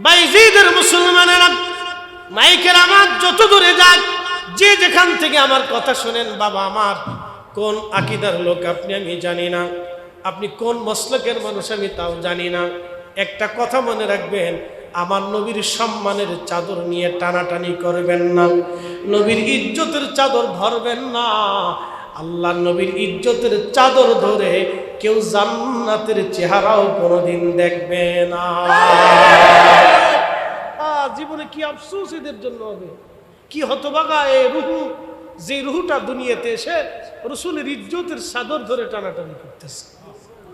বাইজিদের মুসলমানেরা, মাইকের আমার যত দূরে যাক, যে যেখান থেকে আমার কথা শোনেন, বাবা আমার কোন আকীদার লোক আপনি আমি জানি না, আপনি কোন মসলকের মানুষ আমি তাও জানি না, একটা কথা মনে রাখবেন, আমার নবীর সম্মানের চাদর নিয়ে টানাটানি করবেন না, নবীর ইজ্জতের চাদর ধরবেন না। আল্লাহ নবীর ইজ্জতের চাদর ধরে কেউ জান্নাতের চেহারাও কোনোদিন দেখবে না। জীবনে কি আফসোস এদের জন্য হবে, কি হতভাগা এ রুহু, যে রুহুটা দুনিয়াতে এসে রাসূলের ইজ্জতের চাদর ধরে টানাটানি করতেছে।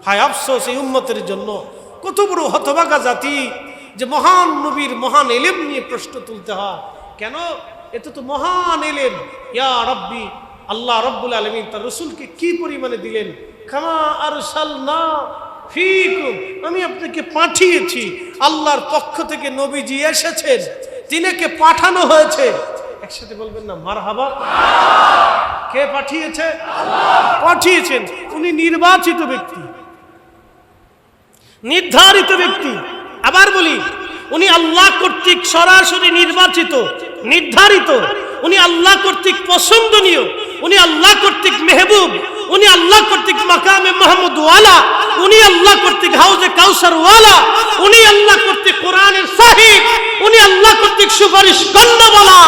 হায় আফসোস এই উম্মতের জন্য, কত বড় হতভাগা জাতি যে মহান নবীর মহান ইলম নিয়ে প্রশ্ন তুলতে হয়। কেন? এটা তো মহান ইলম। ইয়া রাব্বি, আল্লাহ রাব্বুল আলামিন তার রাসূলকে কি পরিমাণে দিলেন, কামা আরসালনা ফীকুম, আমি আপনাকে পাঠিয়েছি, আল্লাহর পক্ষ থেকে নবীজি এসেছেন, তিনাকে পাঠানো হয়েছে। একসাথে বলবেন না মারহাবা। কে পাঠিয়েছে? আল্লাহ পাঠিয়েছেন। উনি নির্বাচিত ব্যক্তি, নির্ধারিত ব্যক্তি। আবার বলি, উনি আল্লাহ কর্তৃক সরাসরি নির্বাচিত, নির্ধারিত, উনি আল্লাহ কর্তৃক পছন্দনীয়, উনি আল্লাহ কর্তৃক মেহবুব, উনি আল্লাহ কর্তৃক মাকামে মাহমুদ ওয়ালা, উনি আল্লাহ কর্তৃক হাউজে কাউসার ওয়ালা, উনি আল্লাহ কর্তৃক কোরআনের সাহিব, উনি আল্লাহ কর্তৃক সুপারিশ গণ্যওয়ালা,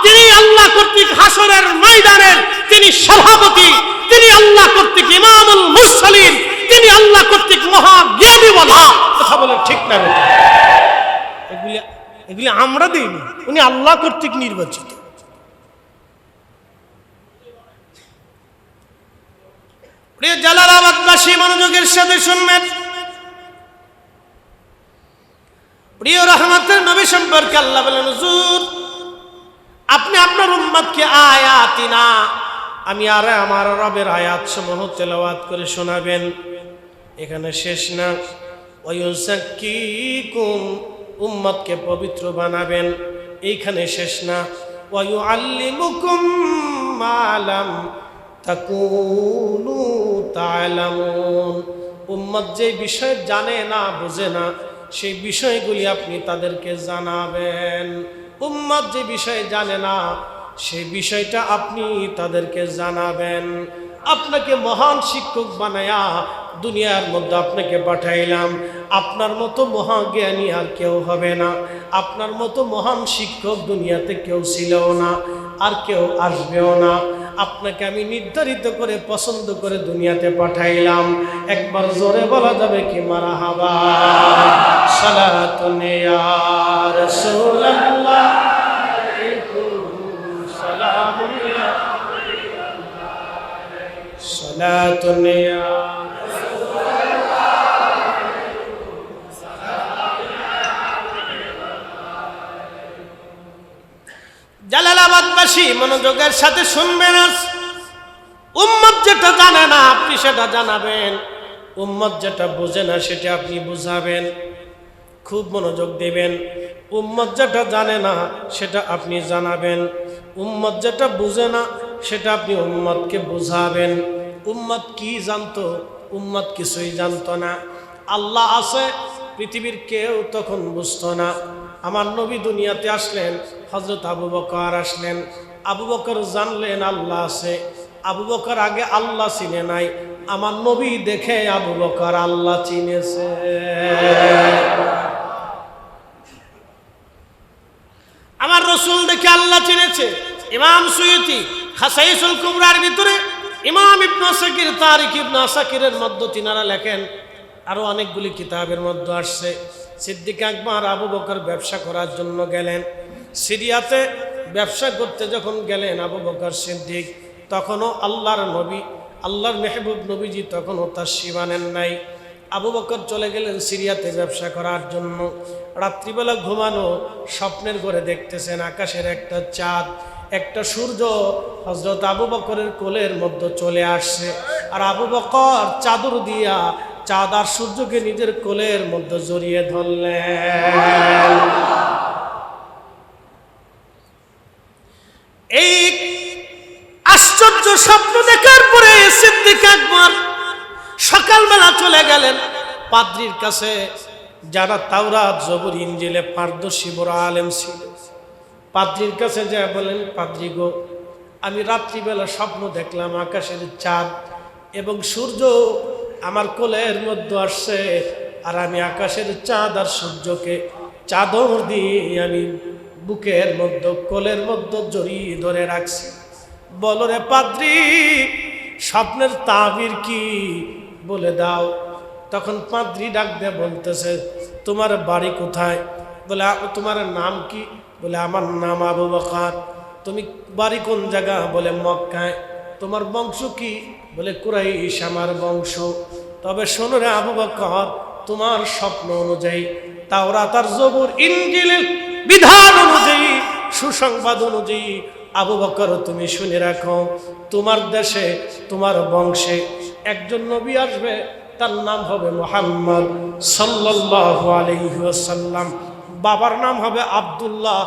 তিনি আল্লাহ কর্তৃক হাসরের ময়দানের তিনি সভাপতি, তিনি আল্লাহ কর্তৃক ইমামুল মুরসালিন, তিনি আল্লাহ কর্তৃক মহাজ্ঞানী বলা। কথা বলে ঠিক না? এগুলি আমরা দিইনি, উনি আল্লাহ কর্তৃক নির্বাচিত। প্রিয় জালালাবাদবাসী, মনোযোগের সাথে শুনবেন। প্রিয় রহমতের নবী সম্পর্কে আল্লাহ বলেন, হুজুর আপনি আপনার উম্মতকে আয়াতিনা, আমি আর আমার রবের আয়াত সমূহ তেলাওয়াত করে শোনাবেন। এখানে শেষ না, ওয়ায়ুযাক্কিকুম, উম্মতকে পবিত্র বানাবেন। এইখানে শেষ না, ওয়ায়ুআল্লিমুকুম মা লাম তাকুনু তা'লামুন, উম্মত যে বিষয় জানে না, বুঝে না, সেই বিষয়গুলি আপনি তাদেরকে জানাবেন। উম্মত যে বিষয় জানে না, সেই বিষয়টা আপনি তাদেরকে জানাবেন। আপনাকে মহান শিক্ষক বানায়া দুনিয়ার মধ্যে আপনাকে পাঠাইলাম। আপনার মতো মহাজ্ঞানী আর কেউ হবে না, আপনার মতো মহান শিক্ষক দুনিয়াতে কেউ ছিল না, আর কেউ আসবেও না। আপনাকে আমি নির্ধারিত করে পছন্দ করে দুনিয়াতে পাঠাইলাম। একবার জোরে বলা যাবে কি মারহাবা? সালাতুন ইয়া রাসূলুল্লাহ, সালামুন ইয়া সালাতুন ইয়া জালালাবাদবাসী, মনোযোগের সাথে শুনবেন। উম্মত যেটা জানে না আপনি সেটা জানাবেন, উম্মত যেটা বোঝে না সেটা আপনি বুঝাবেন। খুব মনোযোগ দিবেন। উম্মত যেটা জানে না সেটা আপনি জানাবেন, উম্মত যেটা বুঝে না সেটা আপনি উম্মতকে বুঝাবেন। উম্মত কি জানতো? উম্মত কিছুই জানতো না। আল্লাহ আছে পৃথিবীর কেউ তখন বুঝতো না। আমার নবী দুনিয়াতে আসলেন, হযরত আবু বকর আসলেন। আবু বকর জানলেন আল্লাহ আছে। আবু বকর আগে আল্লাহ চিনে নাই, আমার নবী দেখে আবু বকর আল্লাহ চিনেছে। আমার রসুল দেখে আল্লাহ চিনেছে। ইমাম সুয়ুতি খাসাইসুল কুবরার ভিতরে, ইমাম ইবনে আসাকির, তারিখ ইবনে আসাকিরের মধ্যে তিনারা লেখেন, আরো অনেকগুলি কিতাবের মধ্যে আসছে, সিদ্দিক আকবর আবু বকর ব্যবসা করার জন্য গেলেন সিরিয়াতে। ব্যবসা করতে যখন গেলেন আবু বকর সিদ্দিক, তখনও আল্লাহর নবী, আল্লাহর মেহবুব নবীজি তখনও তার সীমানেন নাই। আবু বকর চলে গেলেন সিরিয়াতে ব্যবসা করার জন্য। রাত্রিবেলা ঘুমানো, স্বপ্নের ঘরে দেখতেছেন আকাশের একটা চাঁদ, একটা সূর্য হযরত আবু বকরের কোলের মধ্যে চলে আসছে। আর আবু বকর চাদর দিয়া চাঁদ আর সূর্যকে নিজের কোলের মধ্যে জড়িয়ে ধরলেন। এই আশ্চর্য স্বপ্ন দেখার পরে সিদ্দিক আকবর সকালবেলা চলে গেলেন পাদ্রীর কাছে। যারা তাওরাত জবুর ইনজিলে পারদর্শী বড় আলেম ছিল, পাদ্রীর কাছে যা বলেন, পাদ্রী গো, আমি রাত্রিবেলা স্বপ্ন দেখলাম আকাশের চাঁদ এবং সূর্য আমার কোলের মধ্যে আসছে, আর আমি আকাশের চাঁদ আর সূর্যকে চাদর দিয়ে আমি বুকের মধ্যে কোলের মধ্যে জড়িয়ে ধরে রাখছি। বলো রে পাদ্রী, স্বপ্নের তাবির কি বলে দাও। তখন পাদ্রী ডাক দিয়ে বলতেছে, তোমার বাড়ি কোথায়? বলে তোমার নাম কি? বলে আমার নাম আবু বকর। তুমি বাড়ি কোন জায়গা? বলে মক্কায়। তোমার বংশ কি? বলে কুরাইশ আমার বংশ। তবে শোনো রে আবু বকর, তোমার স্বপ্ন অনুযায়ী, তাওরাত আর জবুর ইনজিলের বিধান অনুযায়ী, সুসংবাদ অনুযায়ী আবু বকর তুমি শুনে রাখো, তোমার দেশে তোমার বংশে একজন নবী আসবে, তার নাম হবে মুহাম্মদ সাল্লাল্লাহু আলাইহি ওয়াসাল্লাম। বাবার নাম হবে আব্দুল্লাহ,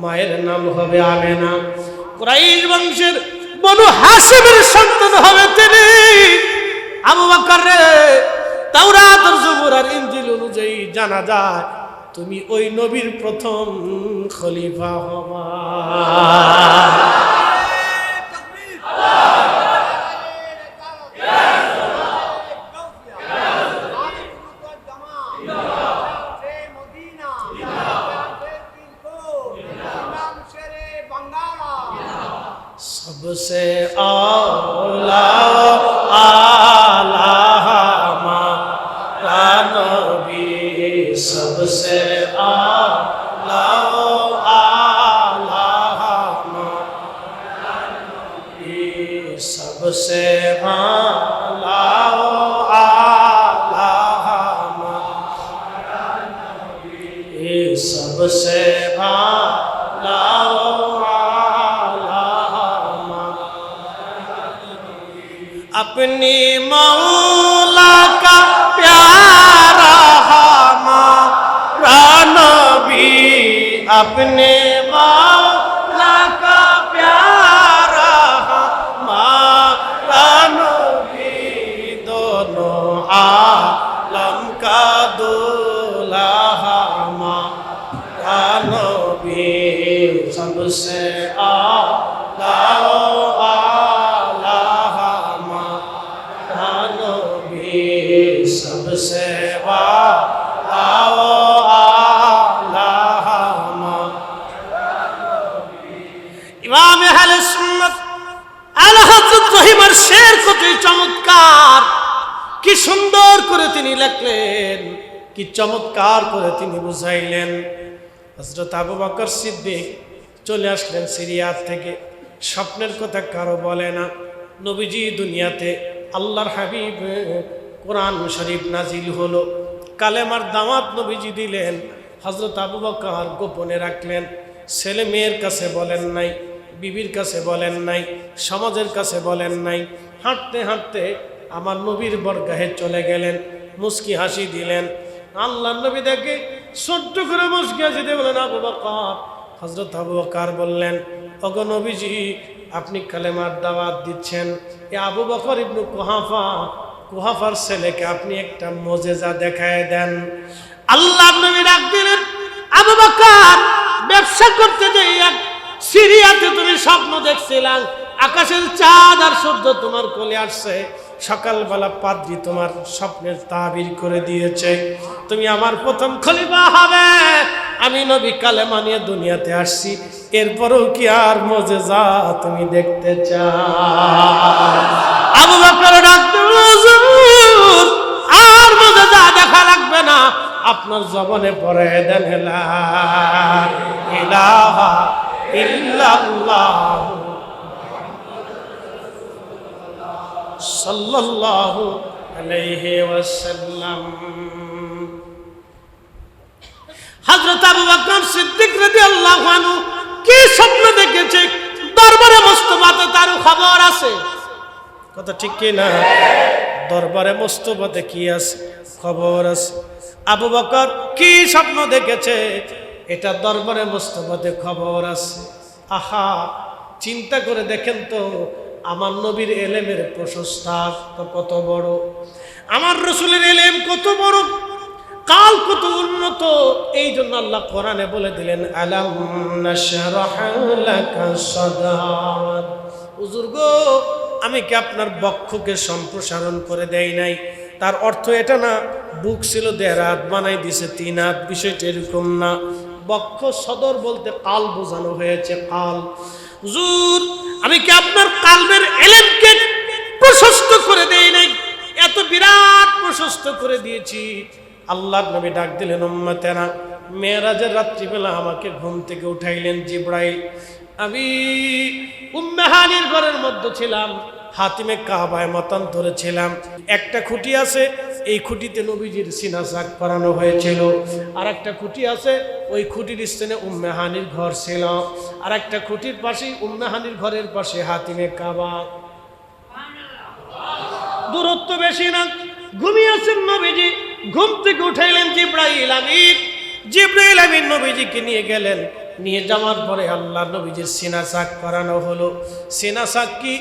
মায়ের নাম হবে আমেনা। কুরাইশ বংশের বনু হাশিমের সন্তান হবে তিনি। আবু বকর রে, তাওরাত আর জবুর আর ইনজিল অনুযায়ী জানা যায় তুমি ওই নবীর প্রথম খলিফা হবা। सबसे औला आला हमारा नबी, सबसे आला आला हमारा नबी, सबसे आला आला हमारा नबी, सबसे आला अपनी मौला का प्यारा हमारा नबी, अपने मौला का प्यारा हमारा नबी, दोनों आलम का दूल्हा हमारा नबी, सबसे आला सबसे आला इमाम अहले सुन्नत आला हযরত রহিমার শের কতই চমৎকার, কি সুন্দর করে তিনি লিখলেন, কি চমৎকার করে তিনি বুঝাইলেন। হযরত আবু বকর সিদ্দিক চলে আসলেন সিরিয়া থেকে, স্বপ্নের কথা কারো বলে না। নবীজি দুনিয়াতে, আল্লাহর হাবিব কোরআন শরীফ নাজিল হলো, কালেমার দাওয়াত নবীজি দিলেন। হযরত আবু বকর গোপনে রাখলেন, ছেলে মেয়ের কাছে বলেন নাই, বিবির কাছে বলেন নাই, সমাজের কাছে বলেন নাই। হাঁটতে হাঁটতে আমার নবীর বরগাহে চলে গেলেন, মুস্কি হাসি দিলেন। আল্লাহর নবী দেখে ছোট্ট করে মুস্কি হাসি দিয়ে বলেন, আবু বকর। হযরত আবু বকর বললেন, ওগো নবীজি, আপনি কালেমার দাওয়াত দিচ্ছেন, এ আবু বকর ইবনে কুহাফার ছেলেকে আপনি একটা মুজিজা দেখায় দেন। আল্লাহর নবী ডাক দিলেন, আবু বকর, ব্যবসা করতে যাই সিরিয়াতে তুমি স্বপ্ন দেখছিলাম, আকাশের চাঁদ আর সূর্য তোমার কোলে আসছে, সকালবেলা পাদ্রী তোমার স্বপ্নের তাবির করে দিয়েছে, তুমি আমার প্রথম খলিফা হবে। আমি নবী কালেমা নিয়ে দুনিয়াতে আসছি, এরপরও কি আর মুজিজা তুমি দেখতে চাও? আবু বকর ডাক দিলেন, হুজুর, আর মুজিজা দেখা লাগবে না, আপনার জবানে পড়ে দেন লা ইলাহা ইল্লাল্লাহ সাল্লাল্লাহু আলাইহি ওয়াসাল্লাম। হযরত আবু বকর সিদ্দিক রাদিয়াল্লাহু আনহু কি স্বপ্ন দেখেছে, দরবারে মুস্তাফাতে তার খবর আছে। কথা ঠিক কি না? দরবারে মুস্তাফাতে কি আছে? খবর আছে। আবু বকর কি স্বপ্ন দেখেছে, এটা দরবারে মুস্তাফাতে খবর আছে। আহা, চিন্তা করে দেখেন তো, আমার নবীর এলেমের প্রশস্তা কত বড়, আমার রসুলের এলেম কত বড়, কাল কত উন্নত, এই জন্য আল্লাহ কোরআনে বলে দিলেন আলাম নাশরাহ লাকা সাদরাক। হুজুর গো, আমি কি আপনার বক্ষকে সম্প্রসারণ করে দেই নাই? তার অর্থ এটা না বুক ছিল 1.5 হাত বানাই দিছে 3 হাত, বিষয়টা এরকম না। বক্ষ সদর বলতে কাল বোঝানো হয়েছে, কাল। হুজুর, আমি কি আপনার কালবের এলেমকে প্রশস্ত করে দেই নাই? এত বিরাট প্রশস্ত করে দিয়েছি। আল্লাহর নবী ডাক দিলেন, উম্মতেরা, মেরাজের রাত্রিবেলা আমাকে ঘুম থেকে উঠাইলেন জিবরাইল। আমি উম্মে হানির ঘরের মধ্যে ছিলাম, হাতিমে কাবায় মতান্তরে ছিলাম। একটা খুঁটি আছে, এই খুঁটিতে নবীজির সিনা সাক করানো হয়েছিল। আর একটা খুঁটি আছে, ওই খুঁটির স্থানে উম্মে হানির ঘর ছিল। আর একটা খুঁটির পাশেই উম্মে হানির ঘরের পাশে হাতিমে কাবা। দূরত্ব বেশি না। ঘুমিয়েছেন নবীজি, ঘুম থেকে উঠাইলেন জিবরাইল আমিন। জিবরাইল আমিন নবীজিকে নিয়ে গেলেন। নিয়ে যাওয়ার পরে আল্লাহ নবীজির সিনা সাক করানো হলো। সিনা সাক কি?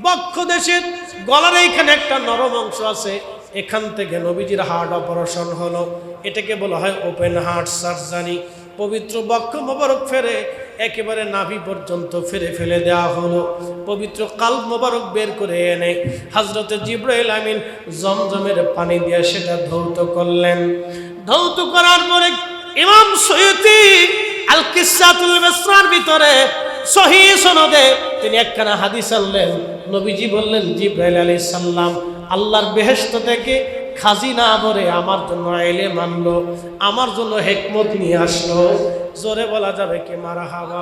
বক্ষ দেশের গলার এইখানে একটা নরম অংশ আছে, এখান থেকে নবীজির হার্ট অপারেশন হলো। এটাকে বলা হয় ওপেন হার্ট সার্জারি। পবিত্র বক্ষ মোবারক ফেরে একেবারে নাভি পর্যন্ত ফেরে ফেলে দেওয়া হলো। পবিত্র কাল্ব মোবারক বের করে এনে হযরতে জিবরাইল আমিন জমজমের পানি দিয়ে সেটা ধৌত করলেন। ধৌত করার পরে ইমাম সুয়ুতি আল কিসাতুল মিসরার ভিতরে সহিহ সনদে তিনি একখানা হাদিস আনলেন। নবীজি বললেন, জিবরাইল আলাইহিস সালাম আল্লাহর বেহেশত থেকে খাজিনা ভরে আমার জন্য ইলম আনলো, আমার জন্য হিকমত নিয়ে আসলো। জোরে বলা যাবে কি মারহাবা?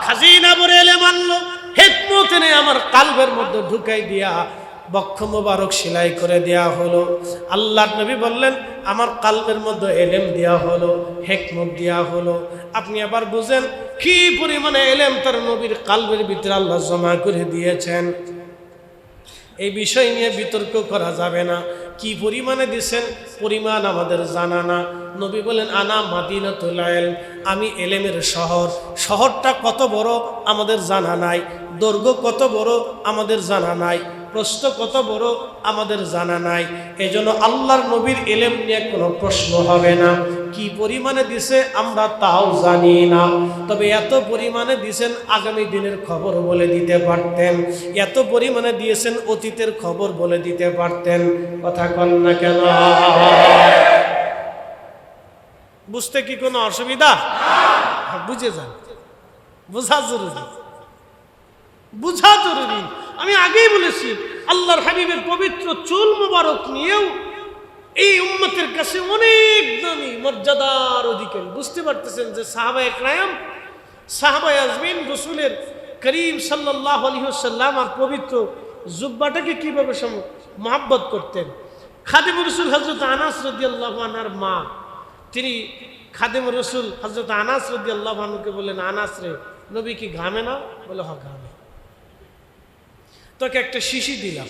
খাজিনা ভরে ইলম আনলো, হিকমত এনে আমার কালবের মধ্যে ঢুকাই দিয়া বক্ষ মোবারক সেলাই করে দেয়া হলো। আল্লাহর নবী বললেন, আমার কালবের মধ্যে ইলম দেয়া হলো, হিকমত দেয়া হলো। আপনি আবার বুঝেন কি পরিমাণে ইলম তার নবীর কালবের ভিতরে আল্লাহ জমা করে দিয়েছেন। এই বিষয় নিয়ে বিতর্ক করা যাবে না। কি পরিমাণে দিয়েছেন পরিমাণ আমাদের জানা না। নবী বলেন, আনা মাদিনাতুল ইলম, আমি ইলমের শহর। শহরটা কত বড় আমাদের জানা নাই, দৈর্ঘ্য কত বড় আমাদের জানা নাই, প্রস্থ কত বড় আমাদের জানা নাই। এই জন্য আল্লাহর নবীর ইলম নিয়ে কোনো প্রশ্ন হবে না। কি পরিমাণে দিছে আমরা তাও জানি না, তবে এত পরিমাণে দিয়েছেন আগামী দিনের খবর বলে দিতে পারতেন, এত পরিমাণে দিয়েছেন অতীতের খবর বলে দিতে পারতেন। কথা কন না কেন? বুঝতে কি কোনো অসুবিধা? বুঝে যান, বোঝা জরুরি, বুঝা জরুরি। আমি আগেই বলেছি, আল্লাহর হাবিবের পবিত্র চুল মুবারক নিয়েও এই উম্মতের কাছে অনেক দামি মর্যাদার অধিকারী। বুঝতে পারতেছেন যে সাহাবায়ে কেরাম, সাহাবায়ে আজমিন রাসূলের করিম সাল্লাল্লাহু আলাইহি ওয়াসাল্লাম আর পবিত্র জুব্বাটাকে কিভাবে মহব্বত করতেন। খাদিমুর রাসূল হযরত আনাস রাদিয়াল্লাহু আনহুর মা, তিনি খাদিমুর রাসূল হযরত আনাস রাদিয়াল্লাহু আনহুকে বললেন, আনাস রে, নবী কি ঘামে না? বলে, হ্যাঁ ঘামে। তোকে একটা শিশি দিলাম।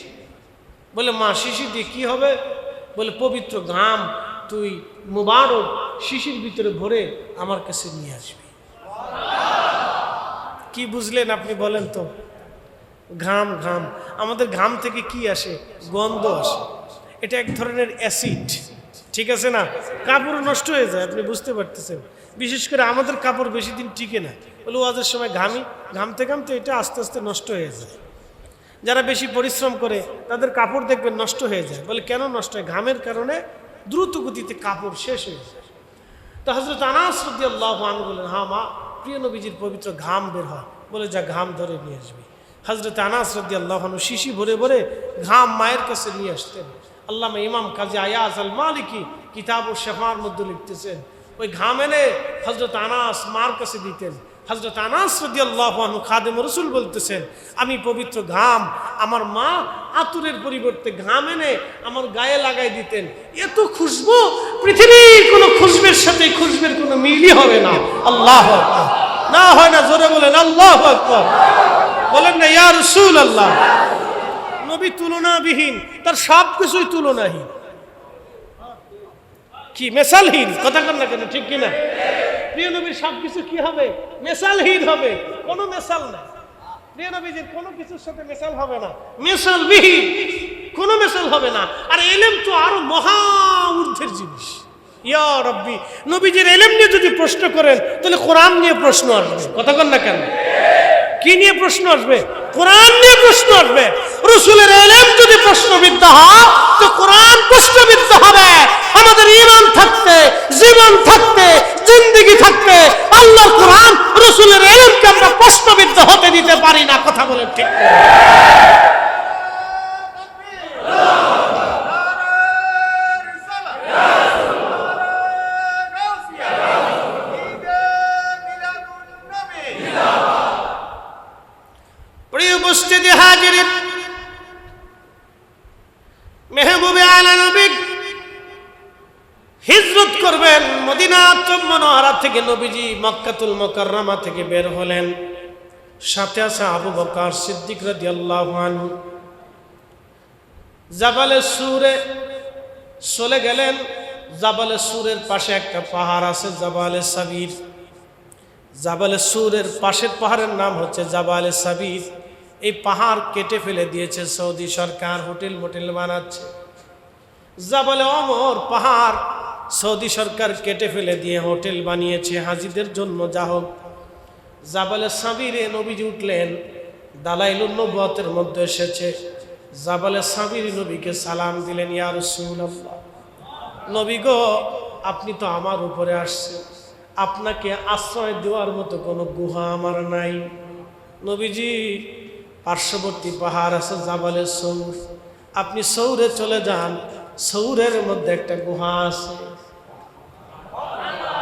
বলে, মা শিশি দিয়ে কি হবে? বলে, পবিত্র ঘাম তুই মুবারক শিশির ভিতরে ভরে আমার কাছে নিয়ে আসবি। কি বুঝলেন আপনি বলেন তো? ঘাম, ঘাম, আমাদের ঘাম থেকে কি আসে? গন্ধ আসে। এটা এক ধরনের অ্যাসিড, ঠিক আছে না? কাপড় নষ্ট হয়ে যায়, আপনি বুঝতে পারতেছেন। বিশেষ করে আমাদের কাপড় বেশি দিন টিকে না। বলে, ওয়াজের সময় ঘামি, ঘামতে ঘামতে এটা আস্তে আস্তে নষ্ট হয়ে যায়। যারা বেশি পরিশ্রম করে তাদের কাপড় দেখবেন নষ্ট হয়ে যায়। বলে, কেন নষ্ট হয়? ঘামের কারণে দ্রুত গতিতে কাপড় শেষ হয়ে যায়। তো হযরত আনাস রাদিয়াল্লাহু আনহু বলেন, হ্যাঁ মা, প্রিয় নবীজির পবিত্র ঘাম বের হয়। বলে, যা ঘাম ধরে নিয়ে আসবি। হযরত আনাস রাদিয়াল্লাহু আনহু শিশি ভরে ভরে ঘাম মায়ের কাছে নিয়ে আসতেন। আল্লামা ইমাম কাজী আয়াজ আল মালিকি কিতাবুশ শাফার মধ্যে লিখতেছেন, ওই ঘাম এনে হযরত আনাস মার কাছে দিতেন। হযরত আনাস রাদিয়াল্লাহু আনহু খাদেমুর রাসূল বলতেছেন, আমি পবিত্র ঘাম আমার মা আতরের পরিবর্তে ঘাম এনে আমার গায়ে লাগাই দিতেন। এত খুশবু, পৃথিবীর কোনো খুশবের সাথে খুশবের কোনো মিলই হবে না। আল্লাহু আকবার। না হয় না, জোরে বলেন আল্লাহু আকবার। বলেন না ইয়া রাসূলুল্লাহ। নবী তুলনাবিহীন, তার সব কিছুই তুলনাহীন। কি মেসালহীন? কথা কন না কেন, ঠিক কিনা? প্রিয় নবীর সবকিছু কি হবে? মেসালহীন হবে, কোনো মেসাল নাই। প্রিয় নবীজির কোনো কিছুর সাথে মেসাল হবে না, মেসালবিহীন, কোনো মেসাল হবে না। আর ইলম তো আরো মহা ঊর্ধ্বের জিনিস। ইয়া রব্বি, নবীজির ইলম নিয়ে যদি প্রশ্ন করেন তাহলে কোরআন নিয়ে প্রশ্ন আসবে। কথা কন না কেন? কি নিয়ে প্রশ্ন আসবে? কোরআন নিয়ে প্রশ্ন আসবে। রাসূলের ইলম যদি প্রশ্নবিদ্ধ হয় তো কোরআন প্রশ্নবিদ্ধ হবে। আমাদের ঈমান থাকতে, জীবন থাকতে, জিন্দেগি থাকতে আল্লাহর কোরআন রাসূলের ইলমকে আমরা প্রশ্নবিদ্ধ হতে দিতে পারি না। কথা বলেন ঠিক না? প্রিয় উপস্থিতি হাজিরিন, মেহবুবে আলা নবী হিজরত করবেন মদিনাতুল মুনাওয়ারা থেকে। নবীজি মক্কাতুল মুকাররমা থেকে বের হলেন, সাথে আছে আবু বকর সিদ্দিক রাদিয়াল্লাহু আনহু। জাবালে সুরে চলে গেলেন। জাবালে সুরের পাশে একটা পাহাড় আছে, জাবালে সাবির। জাবালে সুরের পাশের পাহাড়ের নাম হচ্ছে জাবালে সাবির। এই পাহাড় কেটে ফেলে দিয়েছে সৌদি সরকার, হোটেল মোটেল বানাচ্ছে। জাবালে ওমর পাহাড় সৌদি সরকার কেটে ফেলে দিয়ে হোটেল বানিয়েছে হাজিদের জন্য। যা হোক, জাবালে সাবিরে নবীজি উঠলেন, দালাইলুন নবুয়তের মধ্যে এসেছে। জাবালে সাবির নবীকে সালাম দিলেন, ইয়া রাসূলুল্লাহ, নবী গো, আপনি তো আমার উপরে আসছেন, আপনাকে আশ্রয় দেওয়ার মতো কোনো গুহা আমার নাই। নবীজি, পার্শ্ববর্তী পাহাড় আছে জাবালে সৌর, আপনি সৌরে চলে যান, সৌরের মধ্যে একটা গুহা আছে।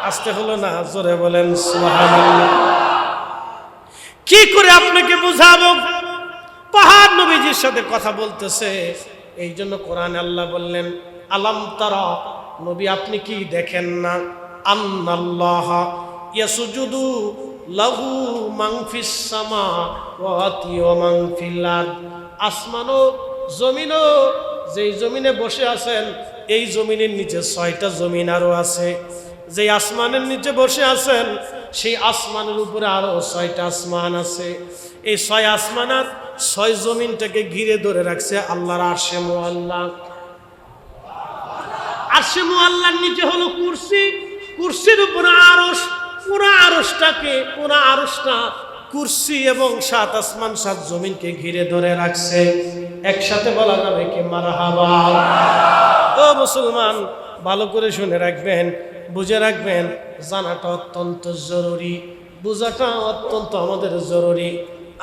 আসতে হলো না? জোরে বলেন সুবহানাল্লাহ। কি করে আপনাকে বুঝাবো? পাহাড় নবীজির সাথে কথা বলতেছে। এই জন্য কোরআনে আল্লাহ বললেন, আলাম তারা, নবী আপনি কি দেখেন না, আন্নাল্লাহ ইয়াসুজুদু লাহু মান ফিস সামাওয়াতি ওয়া মান ফিল আরদ, আসমান ও জমিন, যেই জমিনে বসে আছেন এই জমিনের নিচে 6টা জমিন আরো আছে। যেই আসমানের নিচে বসে আছেন সেই আসমানের উপরে আরো 6টা আসমান আছে। এই 6 আসমান আর 6 জমিনটাকে ঘিরে ধরে রাখছে আল্লাহর আরশে মুআল্লা। আরশে মুআল্লার নিচে হলো কুরসি, কুরসির উপরে আরশ। পুরা আরশটাকে, পুরা আরশটা কুরসি এবং 7 আসমান 7 জমিনকে ঘিরে ধরে রাখছে। একসাথে বলা যাবে কি মারহাবা। ও মুসলমান, ভালো করে শুনে রাখবেন, বুঝে রাখবেন, জানাটা অত্যন্ত জরুরি, বোঝাটা অত্যন্ত আমাদের জরুরি।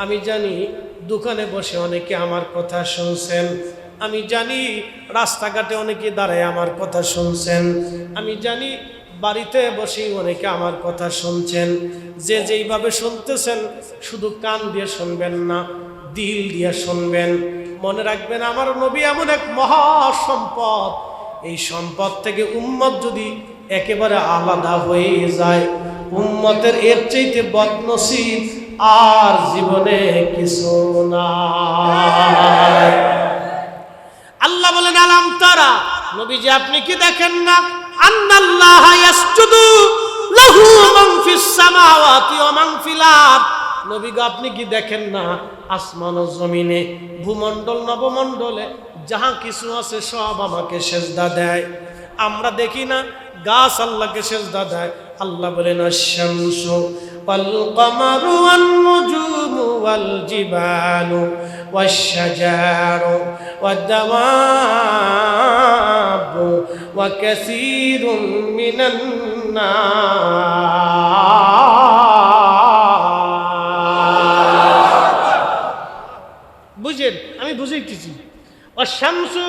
আমি জানি দোকানে বসে অনেকে আমার কথা শুনছেন, আমি জানি রাস্তাঘাটে অনেকে দাঁড়ায় আমার কথা শুনছেন, আমি জানি বাড়িতে বসে অনেকে আমার কথা শুনছেন। যে যেইভাবে শুনতেছেন শুধু কান দিয়ে শুনবেন না, দিল দিয়ে শুনবেন। মনে রাখবেন, আমার নবী এমন এক মহা সম্পদ, এই সম্পদ থেকে উম্মত যদি একেবারে আলাদা হয়ে যায়, উম্মতের এর চাইতে বদনসিব আর জীবনে কিছু নাই। আল্লাহ বলেন, আলাম তারা, নবীজি আপনি কি দেখেন না, আন্নাল্লাহা ইয়াসজুদু লাহু মান ফিস সামাওয়াতি ওয়া মান ফিল আরদ, নবী গো আপনি কি দেখেন না, আসমান ও জমিনে, ভূমণ্ডল নবমণ্ডলে যাহা কিছু আছে সব আমাকে সেজদা দেয়। আমরা দেখি না গাছ আল্লাহকে সেজদা দেয়। আল্লাহ বলেন, আশ-শামসু ওয়াল কমারু ওয়ান নুজুমু ওয়াল জিবালু ওয়াশ-শাজারু ওয়াদ-দাওয়াবু ওয়া কাসীরুম মিনান নাস। বুঝেন, আমি বুঝাইতেছি। আশ-শামসু,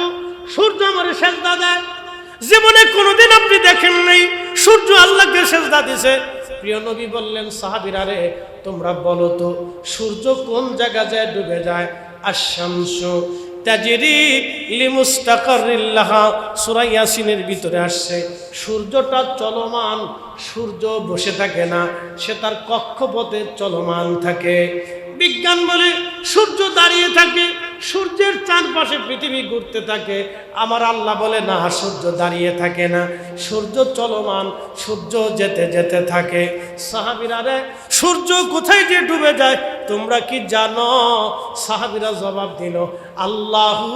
সূর্য আমারে সেজদা দেয়। জীবনে কোনোদিন আপনি দেখেন নাই সূর্য আল্লাহকে সেজদা দিছে। প্রিয় নবী বললেন, সাহাবীরা রে তোমরা বলো তো সূর্য কোন জায়গা যায় ডুবে যায়? আশ-শামসু তাজরি লিমুস্তাকাররিল লাহা, সূরা ইয়াসিনের ভিতরে আসছে সূর্যটা চলমান, সূর্য বসে থাকে না, সে তার কক্ষপথে চলমান থাকে। বিজ্ঞান বলে সূর্য দাঁড়িয়ে থাকে, সূর্যের চারপাশে পৃথিবী ঘুরতে থাকে। আমার আল্লাহ বলে না, সূর্য দাঁড়িয়ে থাকে না, সূর্য চলমান, সূর্য যেতে যেতে থাকে। সাহাবীরা রে সূর্য কোথায় যে ডুবে যায় তোমরা কি জানো? সাহাবীরা জবাব দিল, আল্লাহু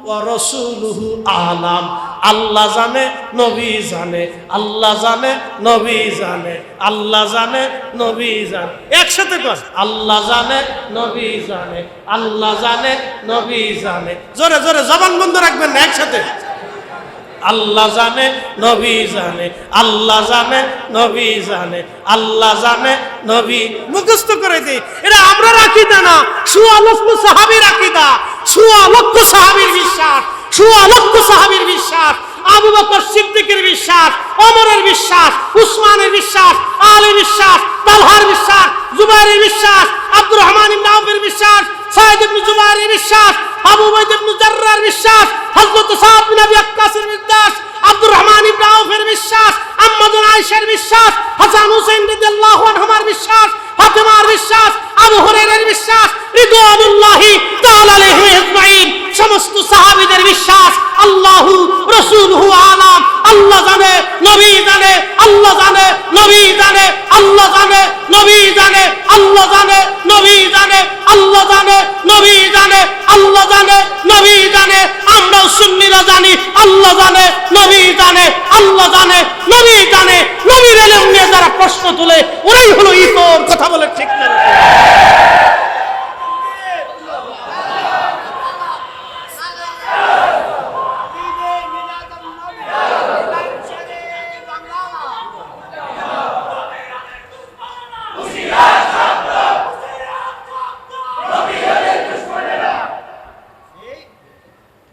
ওয়া রাসূলুহু আলাম। আল্লাহ জানে, নবী জানে, আল্লাহ জানে, নবী জানে, আল্লাহ জানে, নবী জানে। একসাথে কর, আল্লাহ জানে, নবী জানে, আল্লাহ জানে, নবী জানে। জোরে জোরে জবান বন্ধ রাখবেন না, একসাথে। আল্লাহ জানে, নবী জানে, আল্লাহ জানে, নবী জানে, আল্লাহ জানে, নবী। মুখস্থ করে দিই, এটা আমরা আকীদা না, সোয়া লক্ষ সাহাবীর আকীদা, সোয়া লক্ষ সাহাবীর বিশ্বাস, সোয়া লক্ষ সাহাবীর বিশ্বাস। আবু বকর সিদ্দিকের বিশ্বাস, ওমরের বিশ্বাস, উসমানের বিশ্বাস, আলীর বিশ্বাস, তালহার বিশ্বাস, জুবাইরের বিশ্বাস, আব্দুর রহমান ইবনে আওফের বিশ্বাস, সাঈদ ইবনে জুবাইরের বিশ্বাস, আবু উবাইদা ইবনে জাররার বিশ্বাস, হযরত সাদ বিন আবি ওয়াক্কাসের বিশ্বাস, আব্দুর রহমান ইবনে আওফের বিশ্বাস, আম্মা জান আয়েশার বিশ্বাস, হাসান হুসাইন রাদিয়াল্লাহু আনহুমার বিশ্বাস, ফাতেমার বিশ্বাস, আবু হুরায়রার বিশ্বাস, রিদওয়ানুল্লাহি তাআলা আলাইহিম আজমাইন, সমস্ত সাহাবীদের বিশ্বাস। আল্লাহু রাসূলুহু আলাম। আল্লাহ জানে, নবী জানে, আল্লাহ জানে, নবী জানে, আল্লাহ জানে, নবী জানে, আল্লাহ জানে, নবী জানে, আল্লাহ জানে, নবী জানে, আল্লাহ জানে, নবী জানে। আমরাও সুন্নিরা জানি, আল্লাহ জানে, নবী জানে, আল্লাহ জানে, নবী জানে। নবীর ইলম নিয়ে যারা প্রশ্ন তোলে ওরাই হলো ইতর। কথা বলে ঠিক না?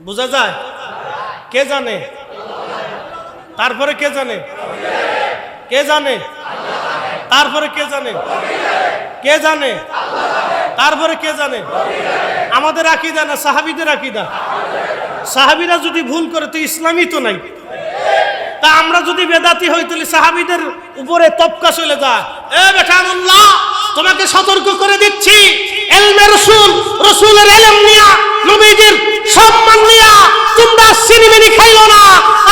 বোঝা যায়? কে জানে? তারপরে কে জানে? কে জানে? তারপরে কে জানে? কে জানে? তারপরে কে জানে? আমাদের আকীদা না, সাহাবীদের আকীদা। সাহাবীরা যদি ভুল করে তো ইসলামই তো নাই। তা আমরা যদি বেদাতি হই তাহলে সাহাবীদের উপরে তবকা চলে যায়। এ বেটানুল্লাহ, তোমাকে সতর্ক করে দিচ্ছি, ইলমে রাসূল, রাসূলের ইলম নিয়া, নবীজির সম্মান নিয়া তোমরা সিনেমিনি খাইও না।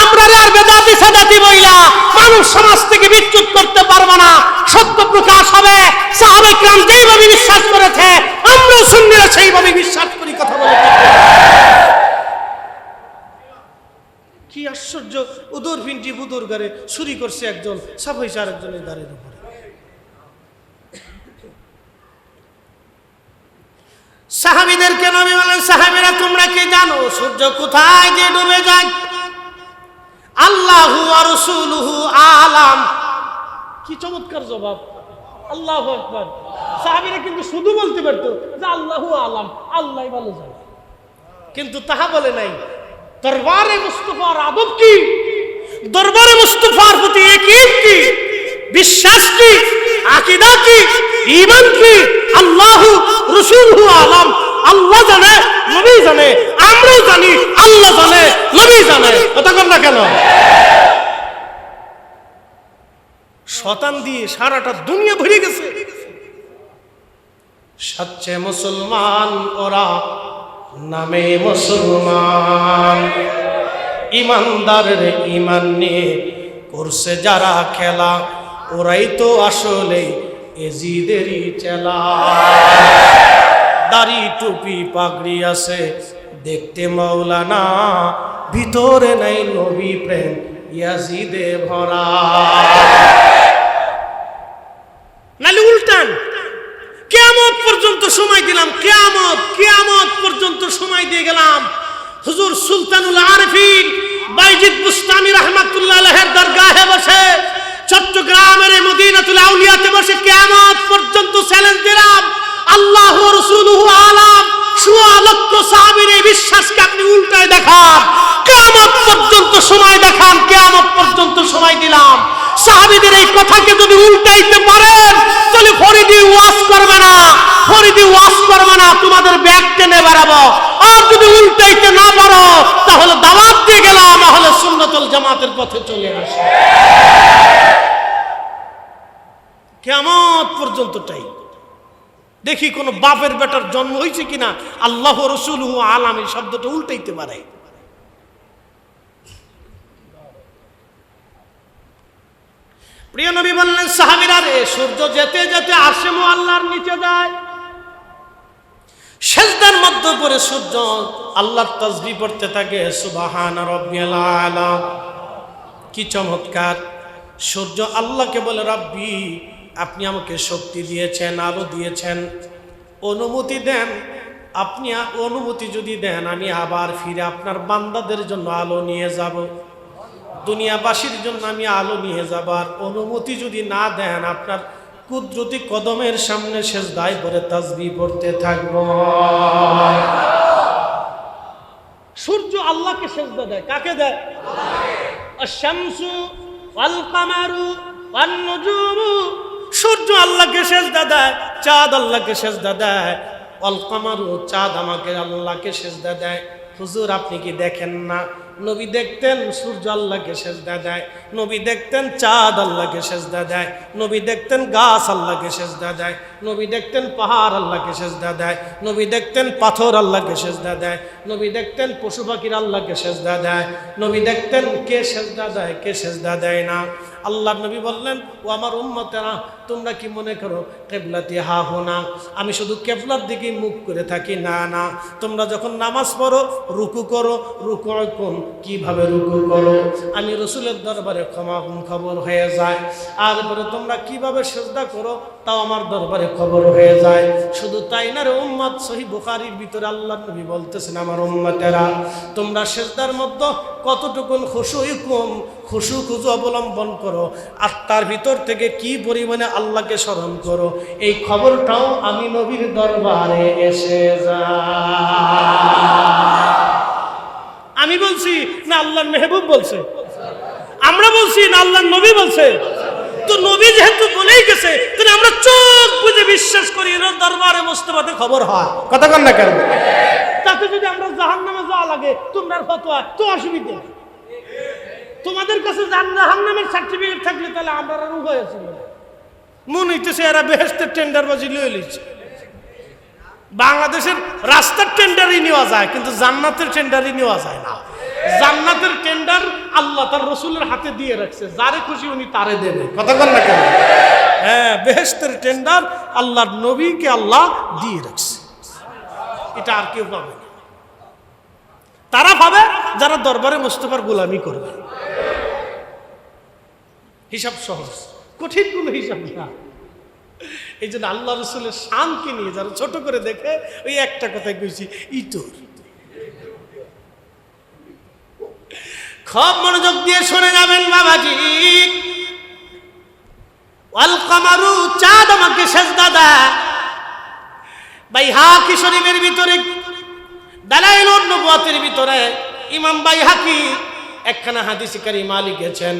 আমরা আর বেদাতি সাদাতি বইলা মানুষ সমাজ থেকে বিচ্যুত করতে পারবো না। সত্য প্রকাশ হবে। সাহাবায়ে কেরাম যেইভাবে বিশ্বাস করেছে আমরা সুন্নিরা সেইভাবে বিশ্বাস করি। কথা বলে কি আশ্চর্য! উদর পিন্টি বুদুর গারে চুরি করছে একজন, সাফাইছে আরেকজনের গাড়ির উপরে। সাহাবীদেরকে নবী বলেন, সাহাবীরা তোমরা কি জানো সূর্য কোথায় যে ডুবে যায়? আল্লাহু ওয়া রাসূলুহু আলাম। কি চমৎকার জবাব! আল্লাহু আকবার। সাহাবীরা কিন্তু শুধু বলতে পারতো যে আল্লাহু আলাম, আল্লাহই ভালো জানে, কিন্তু তাহা বলে নাই। দরবারে মুস্তাফার আদব কি, দরবারে মুস্তাফার প্রতি ইয়াকিন কি, বিশ্বাস কি, আকীদা কি, ঈমান কি? আল্লাহু রাসূলুহু আলাম। আল্লাহ জানে, নবী জানে, আমরাও জানি, আল্লাহ জানে, নবী জানে। কথা বল না কেন? শয়তান দিয়ে সারাটা দুনিয়া ভরে গেছে। সচ্চে মুসলমান ওরা, নামে মুসলমান, ইমানদারের ইমান নিয়ে করছে যারা খেলা, ওরাই তো আসলে এজিদেরই চেলা। দাড়ি টুপি পাগড়ি আছে দেখতে মাওলানা, ভিতরে নাই নবী প্রেম ইয়াজিদে ভরা। নালে উল্টান, কিয়ামত পর্যন্ত সময় দিলাম, কিয়ামত পর্যন্ত সময় দিয়ে গেলাম। হুজুর সুলতানুল আরিফিন বাইজিদ বুস্তামি রাহমাতুল্লাহ আলাইহির দরগাহে বসে, চট্টগ্রামের মদিনাতুল আউলিয়াতে বসে কিয়ামত পর্যন্ত চ্যালেঞ্জ দিলাম, আল্লাহু ওয়া রাসূলুহু আলাম। সোয়া লক্ষ সাহাবীর এই বিশ্বাসকে আপনি উল্টায় দেখান, কিয়ামত পর্যন্ত সময় দেখান। কিয়ামত পর্যন্ত সময় দিলাম। সাহাবীদের এই কথাকে যদি উল্টাইতে পারেন তাহলে ফরিদি ওয়াজ করবে না, ফরিদি ওয়াজ করবে না, তোমাদের ব্যাগ টেনে বেড়াবো। আর যদি উল্টাইতে না পারো তাহলে দাওয়াত দিয়ে গেলাম, আহলে সুন্নাতুল জামাতের পথে চলে আসো। কিয়ামত পর্যন্তটাই দেখি কোন বাপের বেটার জন্ম হয়েছে কিনা আল্লাহ রাসূলুহু আলাম এই শব্দটা উল্টাইতে পারে। প্রিয় নবী বললেন, সাহাবীরা রে, সূর্য যেতে যেতে আরশে মুআল্লার নিচে যায়, সিজদার মধ্যে পড়ে সূর্য আল্লাহর তাসবিহ পড়তে থাকে, সুবহানা রাব্বিয়াল আলা। কি চমৎকার! সূর্য আল্লাহকে বলে, রব্বি, আপনি আমাকে শক্তি দিয়েছেন, আলো দিয়েছেন, অনুমতি দেন, আপনি অনুমতি যদি দেন আমি আবার ফিরে আপনার বান্দাদের জন্য আলো নিয়ে যাব, দুনিয়াবাসীর জন্য আমি আলো নিয়ে যাব। আর অনুমতি যদি না দেন আপনার কুদরতি কদমের সামনে সিজদায় পড়ে তাসবিহ পড়তে থাকব। সূর্য আল্লাহকে সিজদা দেয়। কাকে দেয়? আশ-শামসু ওয়াল কামারু ওয়ান নুজুমু। সূর্য আল্লাহকে সিজদা দেয়, চাঁদ আল্লাহকে সিজদা দেয়। ওয়াল কামারু, চাঁদ আমাকে আল্লাহকে সিজদা দেয়। হুজুর আপনি কি দেখেন না? নবী দেখতেন সূর্য আল্লাহকে সিজদা দেয়, নবী দেখতেন চাঁদ আল্লাহকে সিজদা দেয়, নবী দেখতেন গাছ আল্লাহকে সিজদা দেয়, নবী দেখতেন পাহাড় আল্লাহকে সিজদা দেয়, নবী দেখতেন পাথর আল্লাহকে সিজদা দেয়, নবী দেখতেন পশু পাখির আল্লাহকে সিজদা দেয়, নবী দেখতেন কে সিজদা দেয় কে সিজদা দেয় না। আল্লাহর নবী বললেন, ও আমার উম্মতেরা, তোমরা কি মনে করো কিবলাতি হা হুনা, আমি শুধু কিবলার দিকে মুখ করে থাকি? না না, তোমরা যখন নামাজ পড়ো, রুকু করো, রুকুকুম, কিভাবে রুকু করো আমি রাসূলের দরবারে খবর হয়ে যায়। আর পরে তোমরা কিভাবে সিজদা করো তাও আমার দরবারে খবর হয়ে যায়। শুধু তাই না রে উম্মত, সহিহ বুখারীর ভিতরে আল্লাহর নবী বলতেছেন, আমার উম্মতেরা, তোমরা সিজদার মধ্যে কতটুকুন খুশু অবলম্বন করো, আত্মার ভিতর থেকে কি পরিমাণে আল্লাহকে স্মরণ করো, এই খবরটাও আমি নবীর দরবারে এসে যায়। আমি বলছি না আল্লাহর মেহবুব বলছে? আমরা বলছি না আল্লাহর নবী বলছে? তো নবী যেহেতু বলেই গেছে, তাহলে আমরা চোখ বুঝে বিশ্বাস করি এর দরবারে মুস্তাফাতে খবর হয়। কথা কন না কেন? তাতে যদি আমরা জাহান্নামে যাওয়া লাগে তোমরা ফতোয়া তো অসুবিধা, তোমাদের কাছে জাহান্নামের সার্টিফিকেট থাকলে তাহলে আমরা আর উভয় আছি। মনে হইতেছে এরা বেহেশতের টেন্ডারবাজি লয়ে লিচ্ছে। বাংলাদেশের রাস্তার টেন্ডারই নেওয়া যায়, কিন্তু জান্নাতের টেন্ডারই নেওয়া যায় না। জান্নাতের টেন্ডার আল্লাহ তার রাসূলের হাতে দিয়ে রাখছে, যারে খুশি উনি তারে দেবে। কথা বল না কেন? হ্যাঁ, বেহেশতের টেন্ডার আল্লাহর নবীকে আল্লাহ দিয়ে রাখছে, এটা আর কেউ পাবে না। তারা পাবে যারা দরবারে মুস্তাফার গোলামি করবে। হিসাব সহজ, কঠিন কোনো হিসাব না। এই জন্য আল্লাহ রসুলের শানকে নিয়ে যারা ছোট করে দেখে, ওই একটা কথাই কইছি, ইতর। খুব মনোযোগ দিয়ে শুনে যাবেন বাবাজি। ওয়াল কামারু, চাঁদ আমাকে সিজদা দেয়। বাইহাকি শরীফের ভিতরে, দালাইলুন নবুওয়াতের ভিতরে ইমাম বাইহাকি একখানা হাদিস কারিমা লিখেছেন।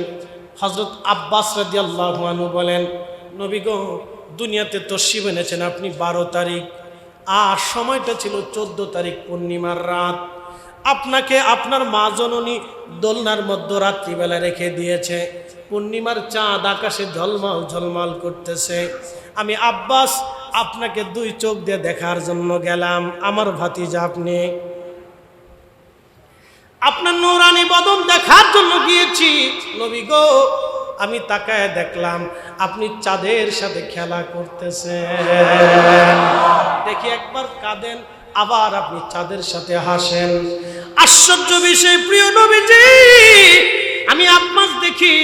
হযরত আব্বাস রাদিয়াল্লাহু আনহু বলেন, নবী গো, দুনিয়াতে তশরিফ এনেছেন আপনি 12 তারিখ, আর সময়টা ছিল 14 তারিখ পূর্ণিমার রাত। আপনাকে আপনার মা জননী দোলনার মধ্যে রাত্রিবেলা রেখে দিয়েছে। পূর্ণিমার চাঁদ আকাশে ঝলমল ঝলমল করতেছে। আমি আব্বাস আপনাকে 2 চোখ দিয়ে দেখার জন্য গেলাম। আমার ভাতিজা আপনি, আপনার নূরানি বদন দেখার জন্য গিয়েছি। নবী গো, আমি তাকায় দেখলাম আপনি চাঁদের সাথে খেলা করতেছেন। দেখি একবার কাঁদেন, আবার আপনি চাঁদের সাথে হাসেন। আশ্চর্য বিষয় প্রিয় নবীজি, আমি আপনার দেখি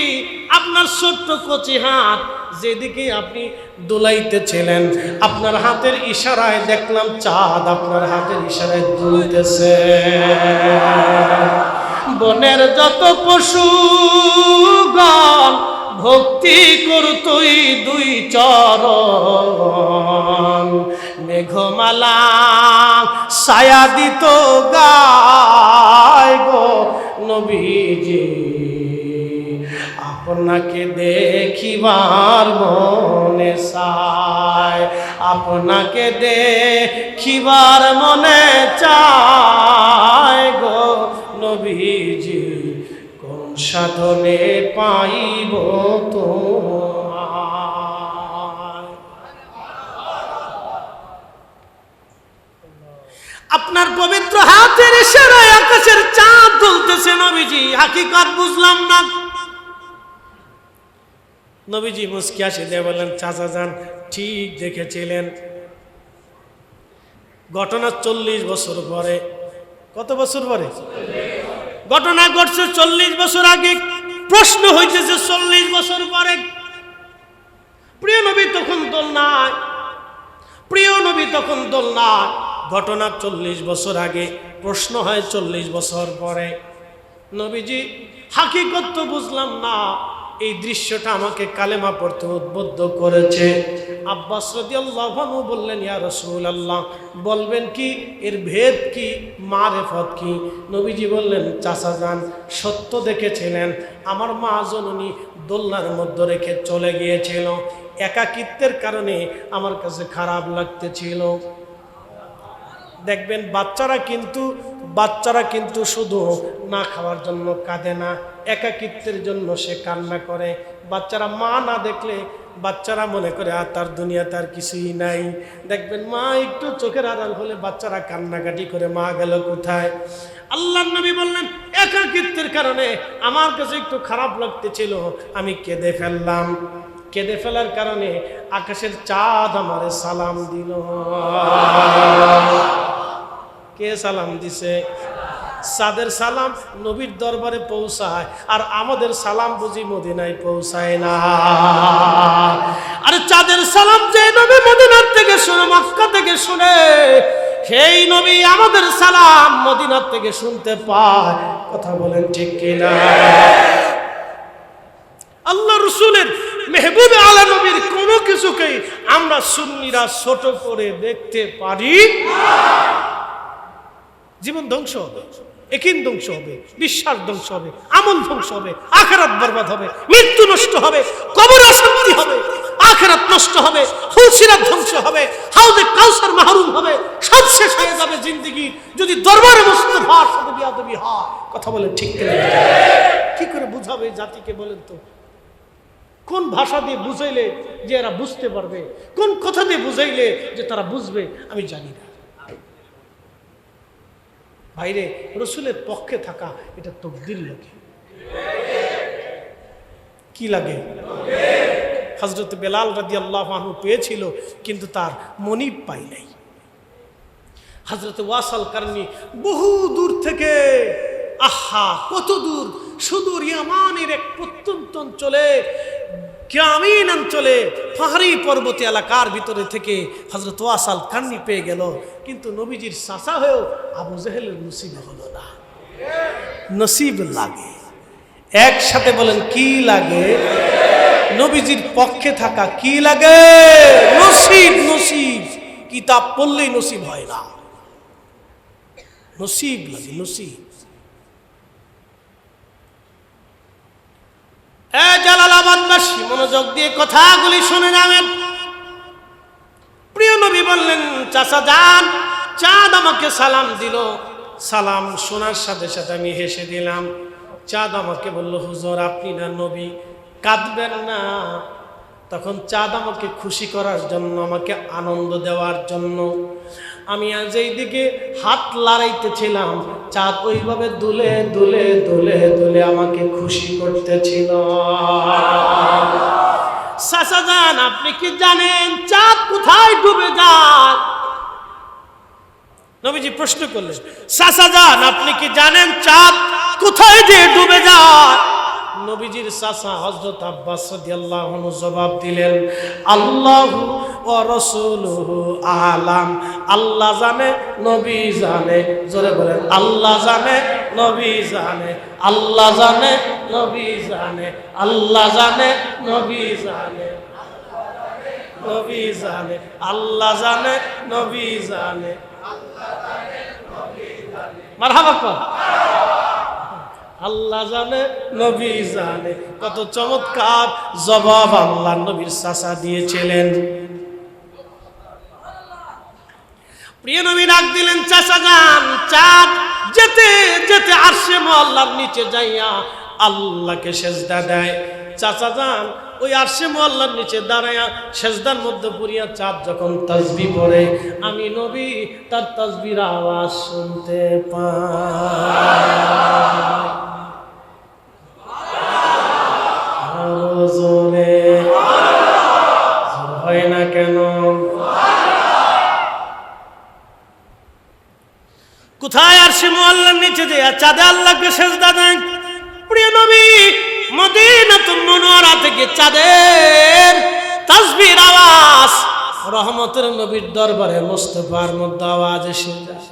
আপনার ছোট্ট কচি হাত যেদিকে আপনি দোলাইতেছিলেন, আপনার হাতের ইশারায় দেখলাম চাঁদ আপনার হাতের ইশারায় দুলতেছে। বনের যত পশুগণ ভক্তি করতই 2 চরণ, মেঘমালা ছায়া দিত গায় গো নবীজি, আপনাকে দেখিবার মনে চায়, আপনাকে দেখিবার মনে চায় গো নবীজি, কোন সাধনে পাইব তোমায়। আপনার পবিত্র হাতের ইশারায় আকাশের চাঁদ দুলতেছে নবীজি। হাকিকত বুঝলাম না, নবীজি মুস্কি হাসি দিয়ে বললেন, চাচা যান ঠিক দেখেছিলেন। ঘটনা 40 বছর পরে। কত বছর পরে? ঘটনা ঘটছে 40 বছর আগে। প্রশ্ন হইতেছে 40 বছর পরে। প্রিয় নবী তখন দোলনায়, প্রিয় নবী তখন দোলনায়। ঘটনা 40 বছর আগে, প্রশ্ন হয় 40 বছর পরে। নবীজি হাকিকত তো বুঝলাম না, এই দৃশ্যটা আমাকে কালেমা পড়তে উদ্বুদ্ধ করেছে। আব্বাস রাদিয়াল্লাহু আনহু বললেন, ইয়া রাসূলুল্লাহ, বলবেন কি, এর ভেদ কি, মারেফত কি? নবীজি বললেন, চাচা যান সত্য দেখেছিলেন, আমার মা জননী দোলনার মধ্যে রেখে চলে গিয়েছিল। একাকিত্বের কারণে আমার কাছে খারাপ লাগতেছিল। দেখবেন বাচ্চারা কিন্তু শুধু না খাওয়ার জন্য কাঁদে না, একাকিত্বের জন্য সে কান্না করে। বাচ্চারা মা না দেখলে বাচ্চারা মনে করে আর তার দুনিয়া তার কিছুই নাই। দেখবেন মা একটু চোখের আড়াল হলে বাচ্চারা কান্নাকাটি করে, মা গেল কোথায়? আল্লাহর নবী বললেন, একাকিত্বের কারণে আমার কাছে একটু খারাপ লাগতেছিল, আমি কেঁদে ফেললাম। কেঁদে ফেলার কারণে আকাশের চাঁদ আমারে সালাম দিল। কে সালাম দিছে? চাঁদের সালাম নবীর দরবারে পৌঁছায়, আর আমাদের সালাম বুঝি মদিনায় পৌঁছায় না। আরে চাঁদের সালাম যে নবী মদিনার থেকে শুনে, মক্কা থেকে শুনে, সেই নবী আমাদের সালাম মদিনার থেকে শুনতে পায়। কথা বলেন ঠিক কিনা? আল্লাহ রসুলের মেহবুব আলা নবীর কোনো কিছুকেই আমরা সুন্নিরা ছোট করে দেখতে পারি। জীবন ধ্বংস হবে, একিন ধ্বংস হবে, বিশ্বাস ধ্বংস হবে, আমল ধ্বংস হবে, আখিরাত বরবাদ হবে, মৃত্যু নষ্ট হবে, কবর অশান্তি হবে, আখিরাত নষ্ট হবে, ফুলসিরাত ধ্বংস হবে, হাউজে কাউসার মাহরুম হবে, সব শেষ হয়ে যাবে জিন্দেগি যদি দরবারে মুস্তাফার সাথে বিয়াদবি হয়। কথা বলেন ঠিক কিনা? কি করে বুঝাবে জাতিকে বলেন তো? কোন ভাষা দিয়ে বুঝাইলে যে এরা বুঝতে পারবে, কোন কথা দিয়ে বুঝাইলে যে তারা বুঝবে, আমি জানি না। বাইরে রসুলের পক্ষে থাকা এটা তকদির লাগে। কি লাগে? হযরত বেলাল রাদিয়াল্লাহু আনহু পেয়েছিল, কিন্তু তার মনিব পাই নাই। হযরত ওয়াসাল কারনি বহু দূর থেকে, আহা কত দূর, সুদূর ইয়ামানের এক প্রত্যন্ত অঞ্চলে, গ্রামীণ অঞ্চলে, পাহাড়ি পর্বত এলাকার ভিতরে থেকে হযরত ওয়াসাল কারনি পেয়ে গেল, কিন্তু নবীজির চাচা হয়েও আবু জেহেলের নসিব হলো না। নসিব লাগে। একসাথে বলেন, কি লাগে? নবীজির পক্ষে থাকা কি লাগে? নসিব। নসিব কিতাব পড়লেই নসিব হয় না, নসিব লাগে, নসিব। জালালাবাদবাসী মনোযোগ দিয়ে কথাগুলি শুনে যাবেন। প্রিয় নবী বললেন, চাচা যান, চাঁদ আমাকে সালাম দিল। সালাম শোনার সাথে সাথে আমি হেসে দিলাম। চাঁদ আমাকে বলল, হুজুর আপনি না নবী, কাঁদবেন না। তখন চাঁদ আমাকে খুশি করার জন্য, আমাকে আনন্দ দেওয়ার জন্য, আমি আজ এইদিকে হাত লড়াইতেছিলাম, চাঁদ ওইভাবে দুলে দুলে দুলে দুলে আমাকে খুশি করতেছিল। চাচা যান, আপনি কি জানেন চাঁদ কোথায় ডুবে যায়? নবীজি প্রশ্ন করলেন, চাচা যান আপনি কি জানেন চাঁদ কোথায় যে ডুবে যায়? নবীজির চাচা হযরত আব্বাস রাদিয়াল্লাহু আনহু জবাব দিলেন, আল্লাহু ওয়া রাসূলুহু আলাম। আল্লাহ জানে, নবী জানে। জোরে বলেন, আল্লাহ জানে, নবী জানে। আল্লাহ জানে, নবী জানে। আল্লাহ জানে, নবী জানে। নবী জানে, আল্লাহ জানে, নবী জানে। মারহাবা কর। আল্লাহ জানে, নবী জানে। কত চমৎকার জবাব আল্লাহ নবীর চাচা দিয়েছিলেন। প্রিয় নবী ডাক দিলেন, চাচা যান, চাঁদ যেতে যেতে আরশে মুআল্লার নিচে যাইয়া আল্লাহকে সেজদা দেয়। চাচা যান ওই আরশে মুআল্লার নিচে দাঁড়ায়া সেজদার মধ্যে পড়িয়া চাঁদ যখন তাসবিহ পড়ে, আমি নবী তার তাসবিহর আওয়াজ শুনতে পাই। জোরে কেন? কোথায় আরশে মুআল্লার নিচে যে চাঁদে আল্লাহকে সেজদা দেন। প্রিয় নবী মদিনাতুল মুনাওয়ারা থেকে চাঁদের তাসবির আওয়াজ রহমতের নবীর দরবারে মুস্তাফার মধ্যে আওয়াজ এসে যায়।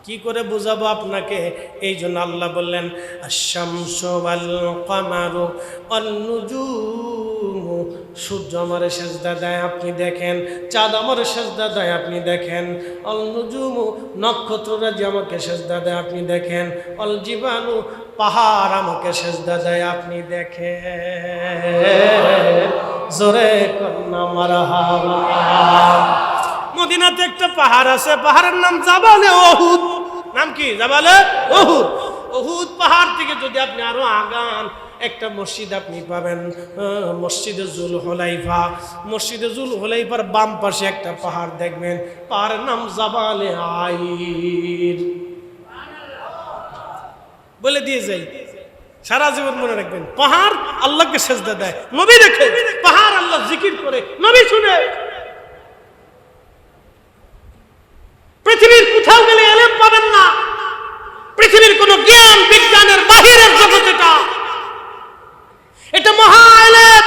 কি করে বুঝাবো আপনাকে? এই জন্য আল্লাহ বললেন আশ-শামসু ওয়াল কামারু ওয়ান নুজুমু, সূর্য আমারে সেজদা দেয় আপনি দেখেন, চাঁদ আমারে সেজদা দেয় আপনি দেখেন, অল নুজুমু নক্ষত্ররা যে আমাকে সেজদা দেয় আপনি দেখেন, অল জিবালু পাহাড় আমাকে সেজদা দেয় আপনি দেখেন। জোরে কন্না মারহাবা। মদিনাতে একটা পাহাড় আছে, পাহাড়ের নাম জাবালে উহুদ। নাম কি? জাবালে উহুদ। উহুদ পাহাড় থেকে যদি আপনি আরো আগান একটা মসজিদ আপনি পাবেন, মসজিদে জুল হুলাইফা। মসজিদে জুল হুলাইফার বাম পাশে একটা পাহাড় দেখবেন, পাহাড়ের নাম জাবালে আইর। বলে দিয়ে যাই, সারা জীবন মনে রাখবেন। পাহাড় আল্লাহকে সেজদা দেয়, নবী দেখে। পাহাড় আল্লাহ জিকির করে, নবী শুনে। পৃথিবীর কোথাও গেলে এলেম পাবেন না। পৃথিবীর কোন জ্ঞান বিজ্ঞানের বাহিরের জগৎ এটা মহা এলেম।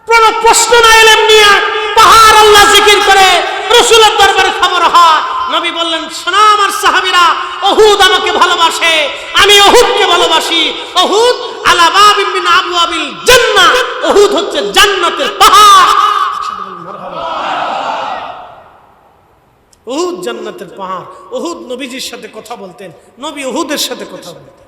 কোন প্রশ্ন না এলেম নিয়ে পাহাড় আল্লাহ জিকির করে, রাসূলের দরবারে খবর হয়। নবী বললেন, শোনো আমার সাহাবীরা, উহুদ আমাকে ভালোবাসে, আমি উহুদকে ভালোবাসি। উহুদ আলা বাবিন মিন আবওয়াবিল জান্নাহ, উহুদ হচ্ছে জান্নাতের পাহাড়। উহুদ জান্নাতের পাহাড়। উহুদ নবীজির সাথে কথা বলতেন, নবী উহুদের সাথে কথা বলতেন।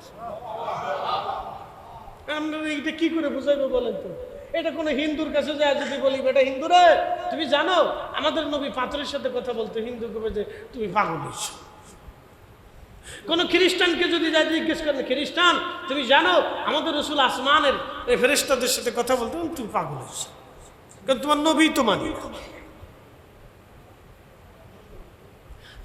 আমরা এটা কি করে বুঝাইবো বলেন তো? এটা কোনো হিন্দুর কাছে যায় যদি বলি, বেটা হিন্দু রে, তুমি জানো আমাদের নবী পাথরের সাথে কথা বলতো, হিন্দু কবে যে তুমি পাগল হয়েছ। কোন খ্রিস্টানকে যদি যায় জিজ্ঞেস করেন, খ্রিস্টান তুমি জানো আমাদের রাসূল আসমানের ফেরেশতাদের সাথে কথা বলতো, তুমি পাগল হয়েছ, কারণ তোমার নবী তো মানি না,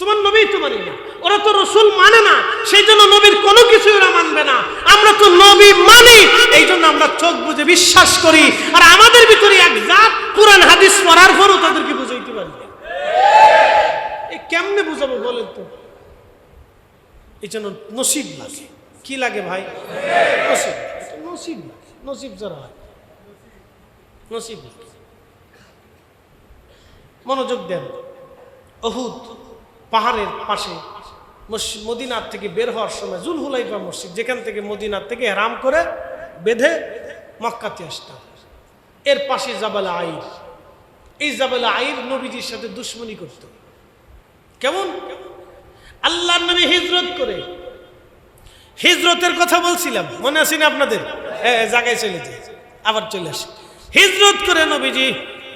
তোমার নবী তো মানি না। ওরা তো রাসূল মানে না, সেই জন্য নবীর কোনো কিছু ওরা মানবে না। আমরা তো নবী মানি, এই জন্য আমরা চোখ বুঝে বিশ্বাস করি। আর আমাদের ভিতরে এক জাত কুরআন হাদিস পড়ার পরও তাদেরকে বুঝাইতে পারি না। এই কেমনে বুঝাবো বলেন তো? এই জন্য নসিব লাগে। কি লাগে ভাই? নসিব। নসিব লাগে, নসিব যারা হয় নসিব লাগে। মনোযোগ দেন। উহুদ পাহাড়ের পাশে মদিনার থেকে বের হওয়ার সময় জুল হুলাইফা মসজিদ, যেখান থেকে মদিনার থেকে হেরাম করে বেঁধে মক্কাতে আসতাম, এর পাশে জাবাল আইর। এই জাবাল আইর নবীজির সাথে দুশ্মনী করত। কেমন? আল্লাহর নবী হিজরত করে, হিজরতের কথা বলছিলাম মনে আছে না আপনাদের? জায়গায় চলে যায়, আবার চলে আসে। হিজরত করে নবীজি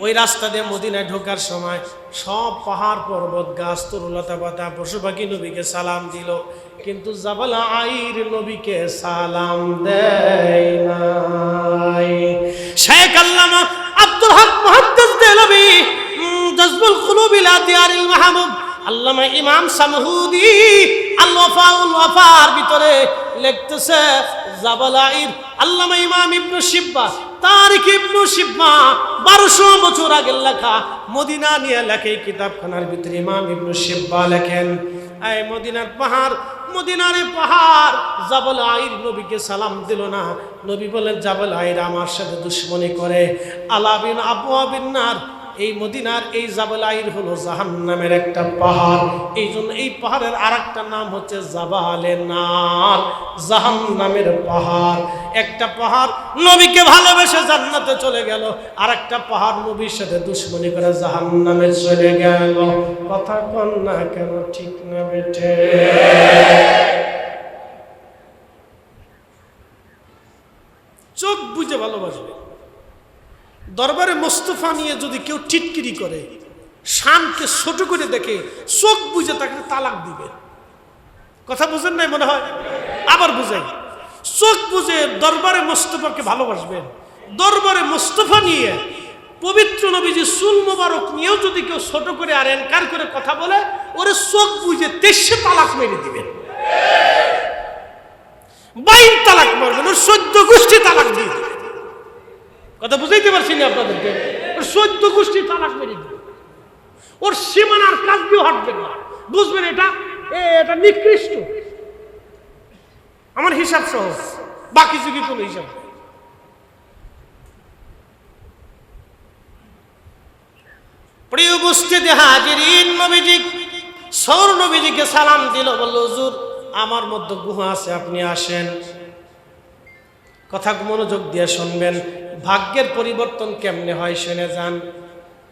ওই রাস্তা দিয়ে মদিনায় ঢোকার সময় সব পাহাড় পর্বত গাছ তরুলতা পাতা পশু পাখি নবীকে সালাম দিল, কিন্তু জাবাল আইর নবীকে সালাম দেয় নাই। শেখ আল্লামা আব্দুল হক মুহাদ্দিস দেহলভী জাযবুল কুলুব ইলা দিয়ারিল মাহবুব, আল্লামা ইমাম সামহুদি আল ওয়াফাউল ওয়াফার ভিতরে লিখতেছে জাবাল আইর। আল্লামা ইমাম ইবনে শিব্বা তারিখ ইবনে শিব্বা 1200 বছর আগের লেখা মদিনা নিয়ে লেখে কিতাবখানার ভিতরে ইমাম ইবনে শিব্বা লেখেন, এই মদিনার পাহাড়, মদিনার পাহাড় জাবাল আইর নবীকে সালাম দিল না। নবী বলেন, জাবাল আইর আমার সাথে দুশমনি করে, আলা বিন আবওয়াবিন নার। এই মদিনার এই জাবাল আইর হলো জাহান্নামের একটা পাহাড়। এই জন্য এই পাহাড়ের আরেকটা নাম হচ্ছে জাবালে নার, জাহান্নামের পাহাড়। একটা পাহাড় নবীকে ভালোবেসে জান্নাতে চলে গেল, আরেকটা পাহাড় নবীর সাথে দুশমনি করে জাহান্নামে চলে গেল। কথা কন না কেন? ঠিক না বেঠে? চোখ বুঝে ভালোবাসবে। দরবারে মোস্তফা নিয়ে যদি কেউ টিটকিরি করে, শানকে ছোট করে দেখে, চোখ বুঝে তাকে তালাক দিবে। কথা বুঝেন নাই মনে হয়? আবার বুঝাই, চোখ বুঝে দরবারে মোস্তফাকে ভালোবাসবেন। দরবারে মোস্তফা নিয়ে পবিত্র নবীজি চুল মোবারক নিয়েও যদি কেউ ছোট করে আর এনকার করে কথা বলে, ওরে চোখ বুঝে 23 তালাক মেরে দিবেন, 22 তালাক মারবেন, ওর 14 গোষ্ঠী তালাক দিয়ে দিবেন। কথা বুঝাইতে পারছি না আপনাদেরকে? ওর 14 গোষ্ঠী তালাক মেরে দিবে, ওর সীমানার কাজ দিয়ে হাঁটবে না, বুঝবেন এটা এটা নিকৃষ্ট। আমার হিসাব সহজ, বাকি যুগে কোনো হিসাব। প্রিয় উপস্থিতি হাজিরিন, নবীজি সৌর নবীজিকে সালাম দিল, বলল হুজুর আমার মধ্যে গুহা আছে, আপনি আসেন। কথা মনোযোগ দিয়ে শুনবেন, ভাগ্যের পরিবর্তন কেমনে হয় শুনে যান।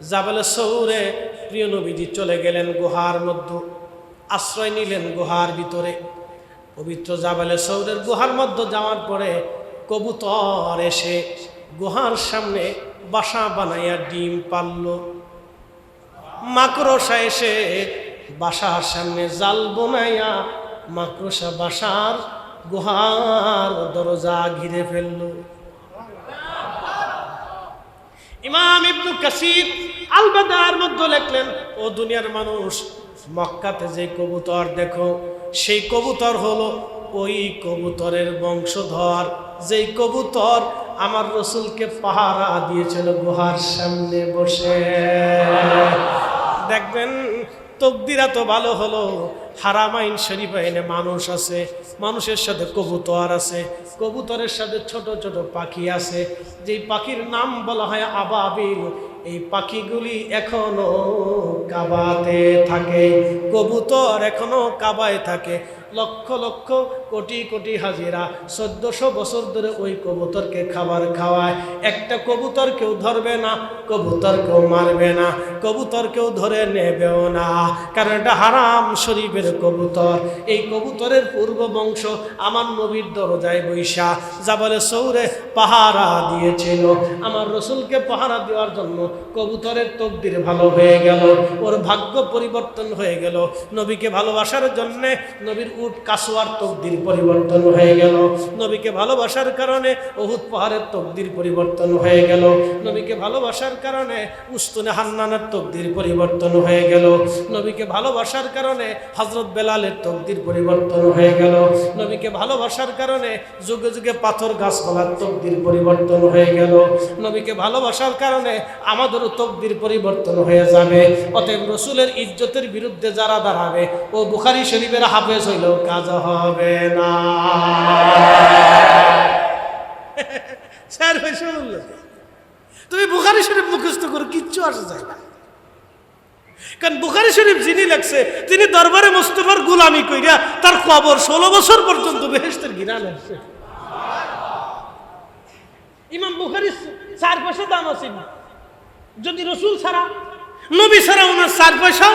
জাবালে সৌরে প্রিয় নবীজি চলে গেলেন গুহার মধ্যে, আশ্রয় নিলেন গুহার ভিতরে। পবিত্র জাবালে সৌরের গুহার মধ্যে যাওয়ার পরে কবুতর এসে গুহার সামনে বাসা বানাইয়া ডিম পারল। মাকড়সা এসে বাসার সামনে জাল বানাইয়া মাকড়সা বাসার গুহার দরজা ঘিরে ফেলল। ইমাম ইবনে কাসির আল বাদার মধ্যে লিখলেন, ও দুনিয়ার মানুষ, মক্কাতে যে কবুতর দেখো সেই কবুতর হলো ওই কবুতরের বংশধর, যেই কবুতর আমার রসুলকে পাহারা দিয়েছিল গুহার সামনে বসে। দেখবেন তকদিরা তো ভালো হলো, হারামাইন শরীফাইনে মানুষ আছে, মানুষের সাথে কবুতর আছে, কবুতরের সাথে ছোট ছোট পাখি আছে, যেই পাখির নাম বলা হয় আবাবিল। এই পাখিগুলি এখনো কাবাতে থাকে, কবুতর এখনো কাবায় থাকে। লক্ষ লক্ষ কোটি কোটি হাজিরা 1400 বছর ধরে ওই কবুতরকে খাবার খাওয়ায়। একটা কবুতর কেউ ধরবে না, কবুতর কেউ মারবে না, কবুতর কেউ ধরে নেবেও না, কারণ এটা হারাম শরীফের কবুতর। এই কবুতরের পূর্ব বংশ আমার নবীর দরজায় বৈশা জাবালে সৌরে পাহারা দিয়েছিল। আমার রসুলকে পাহারা দেওয়ার জন্য কবুতরের তকদির ভালো হয়ে গেল, ওর ভাগ্য পরিবর্তন হয়ে গেল। নবীকে ভালোবাসার জন্য নবীর উট কাসওয়ার তকদির পরিবর্তন হয়ে গেল। নবীকে ভালোবাসার কারণে উহুদ পাহাড়ের তকদির পরিবর্তন হয়ে গেল। নবীকে ভালোবাসার কারণে উস্তুনে হান্নানের তকদির পরিবর্তন হয়ে গেল। নবীকে ভালোবাসার কারণে হযরত বেলালের তকদির পরিবর্তন হয়ে গেল। নবীকে ভালোবাসার কারণে যুগে যুগে পাথর গাছপালার তকদির পরিবর্তন হয়ে গেল। নবীকে ভালোবাসার কারণে আমাদেরও তকদির পরিবর্তন হয়ে যাবে। অতএব রসুলের ইজ্জতের বিরুদ্ধে যারা দাঁড়াবে ও বুখারী শরীফের হাফেজ হইলেও কাজ হবে না। স্যার তুমি বুখারী শরীফ মুখস্থ করে কিচ্ছু আসে যায় না, কারণ বুখারী শরীফ যিনি লেখছে তিনি দরবারে মুস্তাফার গোলামি কইরা তার কবর 16 বছর পর্যন্ত বেহেশতের ঘিরান আসছে। ইমাম বুখারী 4 পয়সা দাম আছে, যদি রসুল ছাড়া নবী ছাড়া ওনার 4 পয়সা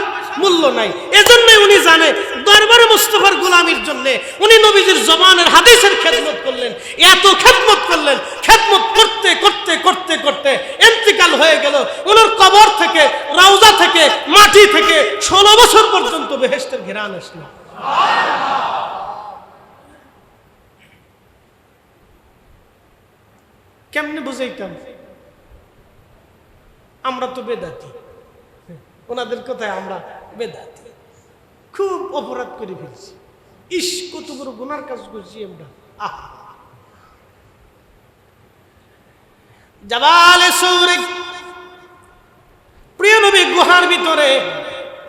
মূল্য নাই। এজন্য উনি জানে দরবারে মুস্তাফার গোলামির জন্য উনি নবীজির জবানের হাদিসের খেদমত করলেন, এত খেদমত করলেন, খেদমত করতে করতে করতে করতে ইন্তেকাল হয়ে গেল। ওনার কবর থেকে, রওজা থেকে, মাটি থেকে 16 বছর পর্যন্ত বেহেশতের ঘেরান আসলো। কেমনে বুঝাইতাম? আমরা তো বেদাতি, ওনাদের কথায় আমরা বেদাতি, খুব অপরাধ করে ফেলছি। ইস, কত বড় গুনার কাজ করছি আমরা। জাবালে সৌরে প্রিয় নবী গুহার ভিতরে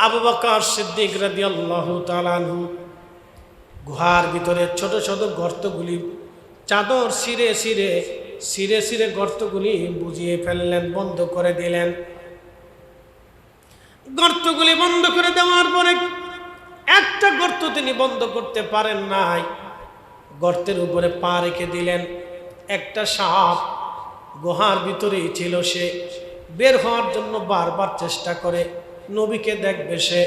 আবু বকর সিদ্দিক রাদিয়াল্লাহু তাআলা আনহু গুহার ভিতরে ছোট ছোট গর্তগুলি চাদর ছিঁড়ে ছিঁড়ে ছিঁড়ে ছিঁড়ে গর্তগুলি বুঝিয়ে ফেললেন, বন্ধ করে দিলেন। গর্তগুলি বন্ধ করে দেওয়ার পরে একটা গর্ত তিনি বন্ধ করতে পারেন নাই, গর্তের উপরে পা রেখে দিলেন। একটা সাপ গুহার ভিতরেই ছিল, সে বের হওয়ার জন্য বারবার চেষ্টা করে, নবীকে দেখবে সে,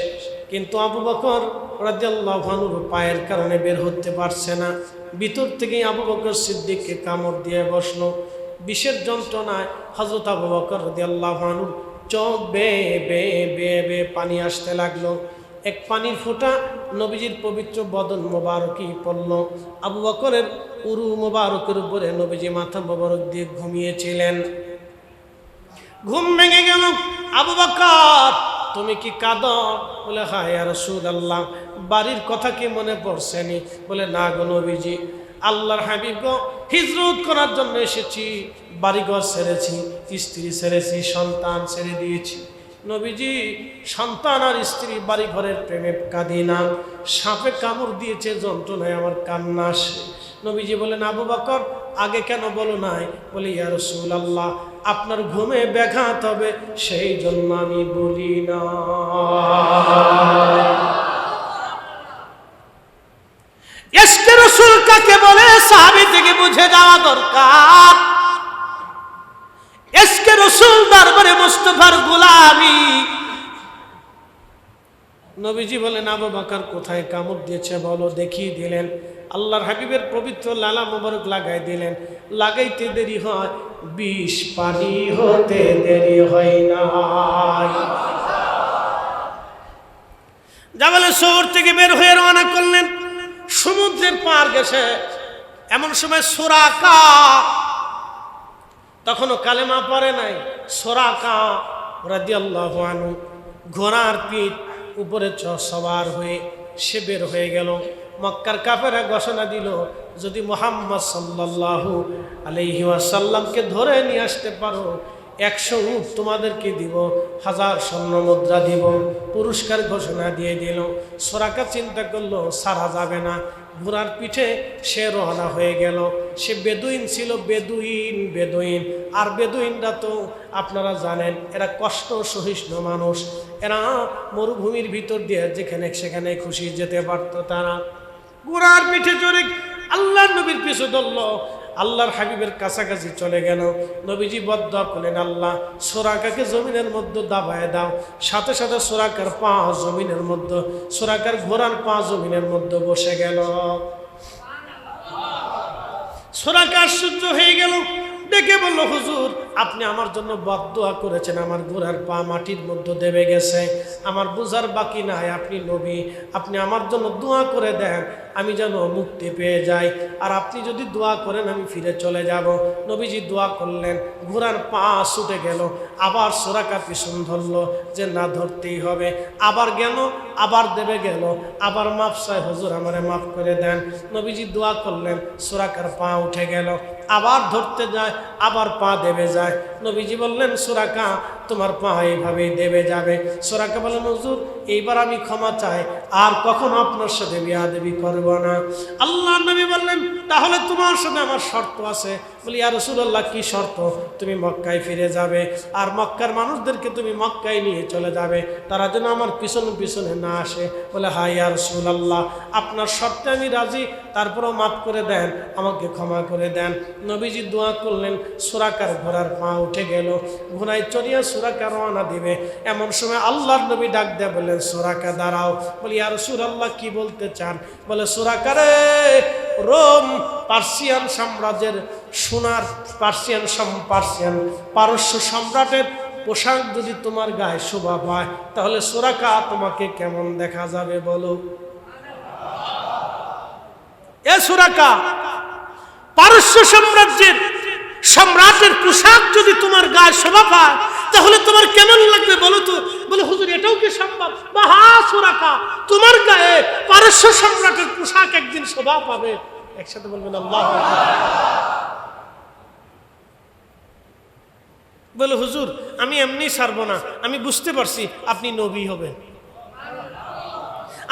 কিন্তু আবু বকর রাদিয়াল্লাহু আনহুর পায়ের কারণে বের হতে পারছে না। ভিতর থেকেই আবু বকর সিদ্দিককে কামড় দিয়ে বসলো। বিষের যন্ত্রণায় হযরত আবু বকর রাদিয়াল্লাহু আনহু চোখ বেয়ে বেয়ে বেয়ে বেয়ে পানি আসতে লাগলো। এক পানির ফোঁটা নবীজির পবিত্র বদন মোবারকই পড়ল। আবু বকরের উরু মোবারকের উপরে নবীজি মাথা মোবারক দিয়ে ঘুমিয়েছিলেন। ঘুম ভেঙে গেল। আবু বকর, তুমি কি কাঁদো? বলে, হ্যাঁ ইয়া রাসূলুল্লাহ, বাড়ির কথা কি মনে পড়ছেনি? বলে, না গো নবীজি, আল্লাহর হাবিব গো, হিজরত করার জন্য এসেছি, বাড়িঘর ছেড়েছি, স্ত্রী ছেড়েছি, সন্তান ছেড়ে দিয়েছি। নবীজি সন্তান আর স্ত্রী বাড়ি ঘরের প্রেমে কাঁদি না, সাপে কামড় দিয়েছে, যন্ত্রণায় আমার কান্না আসে। নবীজি বলেন, আবু বকর আগে কেন বলো নাই? বলি, ইয়া রাসূলুল্লাহ, আপনার ঘুমে ব্যাঘাত হবে, সেই জন্য আমি বলি না। ইশকে রাসূল কাকে বলে সাহাবী থেকে বুঝে যাওয়া দরকার। ইশকে রাসূল দরবারে মুস্তাফার গোলামি। নবীজি বলেন, আবু বকর কোথায় কামড় দিয়েছে বলো। দেখিয়ে দিলেন, আল্লাহর হাবিবের পবিত্র লালা মোবারক লাগাই দিলেন। লাগাইতে দেরি হয়, বিষ পানি হতে দেরি হয় না। জাবালে শহর থেকে বের হয়ে রওনা করলেন, সমুদ্রের পার গেছে। এমন সময় সুরাকা, তখনও কালেমা পড়ে নাই, সুরাকা রাদিয়াল্লাহু আনহু ঘোড়ার পিঠ উপরে সওয়ার হয়ে সে বের হয়ে গেল। মক্কার কাফেররা ঘোষণা দিল, যদি মুহাম্মদ সাল্লাল্লাহু আলাইহি ওয়াসাল্লামকে ধরে নিয়ে আসতে পারো, 100 উট তোমাদেরকে দিব, 1000 স্বর্ণ মুদ্রা দিব, পুরস্কার ঘোষণা দিয়ে দিল। সুরাকা চিন্তা করলো সারা যাবে না, ঘোড়ার পিঠে সে রওনা হয়ে গেল। সে বেদুইন ছিল, বেদুইন। আর বেদুইনরা তো আপনারা জানেন, এরা কষ্ট সহিষ্ণু মানুষ। এরা মরুভূমির ভিতর দিয়ে যেখানে সেখানে খুশি যেতে পারত। তারা ঘোড়ার পিঠে চড়ে আল্লাহর নবীর পিছু ধরল, আল্লাহর হাবিবের কাছাকাছি চলে গেল। নবীজি বদদুয়া করলেন, আল্লাহ সুরাকাকে জমিনের মধ্যে দাবায় দাও। সাথে সাথে সুরাকার পা জমিনের মধ্যে, সুরাকার ঘোড়ার পা জমিনের মধ্যে বসে গেল। সুরাকা আশ্চর্য হয়ে গেল, ডেকে বলল, হুজুর আপনি আমার জন্য বদদুয়া করেছেন, আমার ঘোড়ার পা মাটির মধ্যে দেবে গেছে, আমার বুঝার বাকি নাই, আপনি নবী, আপনি আমার জন্য দোয়া করে দেন, আমি যেন মুক্তি পেয়ে যাই। আর আপনি যদি দোয়া করেন আমি ফিরে চলে যাব। নবীজি দোয়া করলেন, ঘোড়ার পা ছুটে গেল। আবার সুরাকা পিছন ধরল যে না, ধরতেই হবে। আবার গেল, আবার দেবে গেল, আবার মাফ চাই, হুজুর আমারে মাফ করে দেন। নবীজি দোয়া করলেন, সুরাকার পা উঠে গেল। আবার ধরতে যায়, আবার পা দেবে যায়। নবীজি বললেন, সুরাকা তোমার পা এইভাবেই দেবে যাবে। সুরাকা বললেন, হুজুর এইবার আমি ক্ষমা চাই, আর কখনো আপনার সাথে বিয়াদবি করব না। আল্লাহ নবী বললেন, তাহলে তোমার সাথে আমার শর্ত আছে। বলি, ইয়া রাসূলুল্লাহ কি শর্ত? তুমি মক্কায় ফিরে যাবে, আর মক্কার মানুষদেরকে তুমি মক্কায় নিয়ে চলে যাবে, তারা যেন আমার পিছনে পিছনে না আসে। বলে, হ্যাঁ ইয়া রাসূলুল্লাহ, আপনার শর্তে আমি রাজি, তারপরেও মাফ করে দেন, আমাকে ক্ষমা করে দেন। নবীজি দোয়া করলেন, সুরাকার ঘোড়ার পা উঠে গেল। ঘোড়ায় চড়িয়া সুরাকা রওনা দিবে। এমন সময় আল্লাহর নবী ডাক দেয়া বললেন, সুরাকা দাঁড়াও। বলি, ইয়া রাসূলুল্লাহ কি বলতে চান? বলে, সুরাকা রে, রোম পার্সিয়ান সাম্রাজ্যের সোনার পারস্য সম্রাটের পোশাক যদি তোমার গায়ে শোভা পায়, তাহলে সুরাকা তোমাকে কেমন দেখা যাবে বলো? এ সুরাকা, পারস্য সাম্রাজ্যের সম্রাটের পোশাক যদি তোমার গায়ে শোভা পায়, তাহলে তোমার কেমন লাগবে বলো তো? বলে, হুজুর এটাও কি সম্ভব? হা সুরাকা, তোমার গায়ে পারস্য সম্রাটের পোশাক একদিন শোভা পাবে। একসাথে বলবেন আল্লাহু আকবার। বলে, হুজুর আমি এমনি ছাড়বো না, আমি বুঝতে পারছি আপনি নবী হবেন।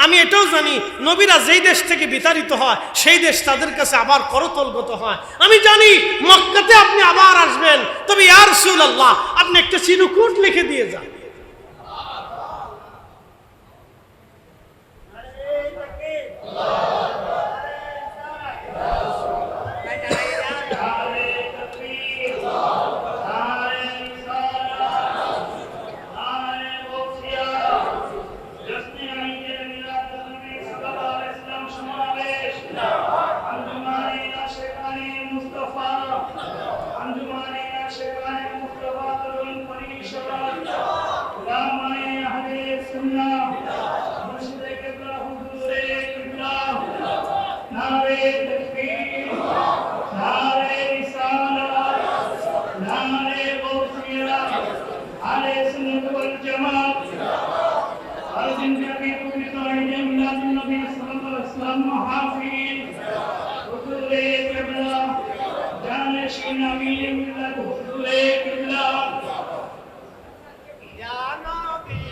আমি এটাও জানি নবীরা যেই দেশ থেকে বিতাড়িত হয় সেই দেশ তাদের কাছে আবার করতলগত হয়। আমি জানি মক্কাতে আপনি আবার আসবেন, তবে ইয়া রাসূলুল্লাহ আপনি একটা চিরকুট লিখে দিয়ে যান। نشين أمين له حضور كبلا يا نبي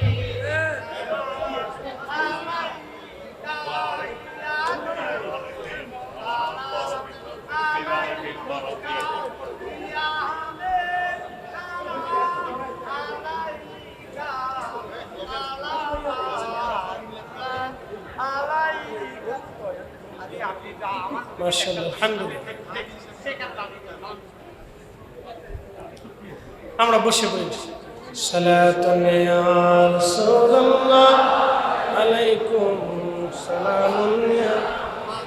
মাশাআল্লাহ, আলহামদুলিল্লাহ। আমরা বসে পড়ি। সালাতুন ইয়া রাসূলুল্লাহ আলাইকুম সালামুন ইয়া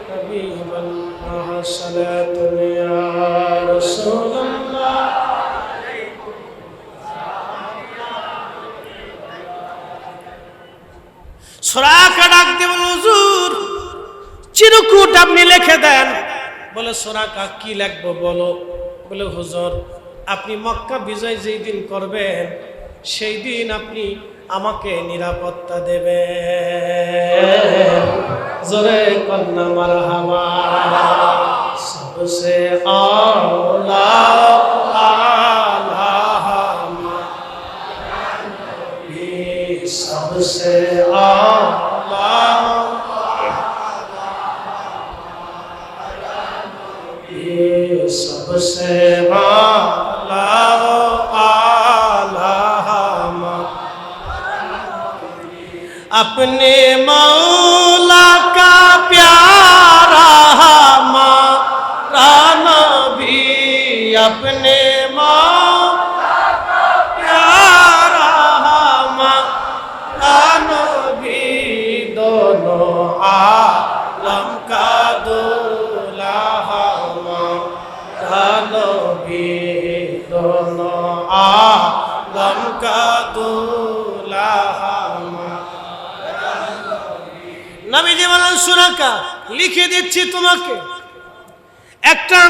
হাবিবাল্লাহ সালাতুন ইয়া রাসূলুল্লাহ। সূরাকে ডাক দিয়ে বলে হুজুর চিরকুট আপনি লিখে দেন। বলে সূরাকা কি লিখবো বলো? বলে হুজুর আপনি মক্কা বিজয় যেই দিন করবেন সেই দিন আপনি আমাকে নিরাপত্তা দেবেন। জোরে কন্না মারহাবা। সবসে আলা सबसे आला ये सबसे आला आला अपने मौला का प्यारा हमारा नबी अपने आलम का दूल्हा नबी दोनों आलम का दूल्हा। নবীজি বলেন সূরাকা লিখে দিচ্ছি তোমাকে। একটা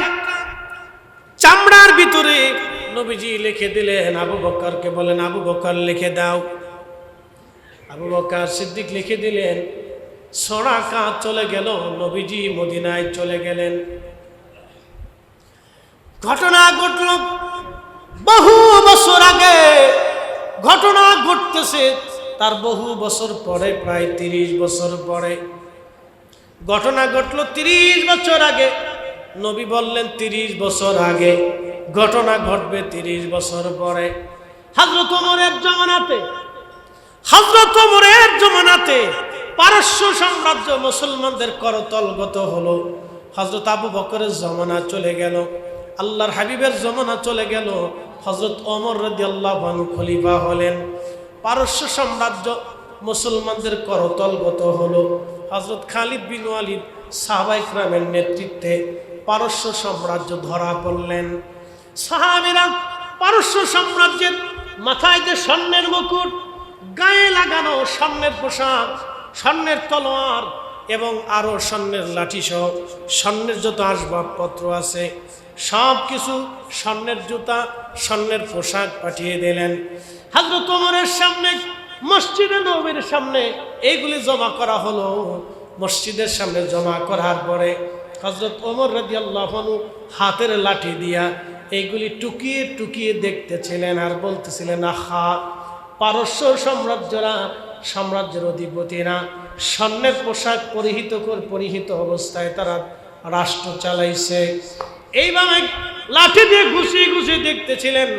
চামড়ার ভিতরে নবীজি লিখে দিলেন। আবু বকরকে বলেন আবু বকর লিখে দাও। আবু বকর সিদ্দিক লিখে দিলেন। সূরাকা চলে গেল। নবীজি মদিনায় চলে গেলেন। ঘটনা ঘটল বহু বছর আগে। ঘটনা ঘটতেছে তার বহু বছর পরে, প্রায় 30 বছর পরে ঘটনা ঘটলো। 30 বছর আগে নবী বললেন 30 বছর আগে ঘটনা ঘটবে 30 বছর পরে। হযরত ওমরের জমানাতে পারস্য সাম্রাজ্য মুসলমানদের করতলগত হলো। হযরত আবু বকরের জমানা চলে গেল। আল্লাহর হাবিবের জমানা চলে গেল। হযরত ওমর রাদিয়াল্লাহু আনহু খলিফা হলেন। পারস্য সাম্রাজ্য মুসলমানদের করতলগত হলো। হযরত খালিদ বিন ওয়ালিদ সাহাবায়ে কেরামের নেতৃত্বে পারস্য সাম্রাজ্য ধরা পড়লেন। সাহাবীরা পারস্য সাম্রাজ্যের মাথায় যে স্বর্ণের মুকুট, গায়ে লাগানো স্বর্ণের পোশাক, স্বর্ণের তলোয়ার এবং আরো স্বর্ণের লাঠি সহ স্বর্ণের যত আসবাবপত্র আছে সব কিছু, স্বর্ণের জুতা, স্বর্ণের পোশাক পাঠিয়ে দিলেন। হযরত ওমরের সামনে, মসজিদে নববীর সামনে এইগুলি জমা করা হলো। মসজিদের সামনে জমা করার পরে হযরত ওমর রাদিয়াল্লাহু আনহু হাতের লাঠি দিয়া এইগুলি টুকিয়ে টুকিয়ে দেখতেছিলেন আর বলতেছিলেন, আহা, পারস্য সাম্রাজ্যের অধিপতিরা স্বর্ণের পোশাক পরিহিত অবস্থায় তারা রাষ্ট্র চালাইছে। এইভাবে লাঠি দিয়ে ঘুষিয়ে ঘুষিয়ে দেখতেছিলেন।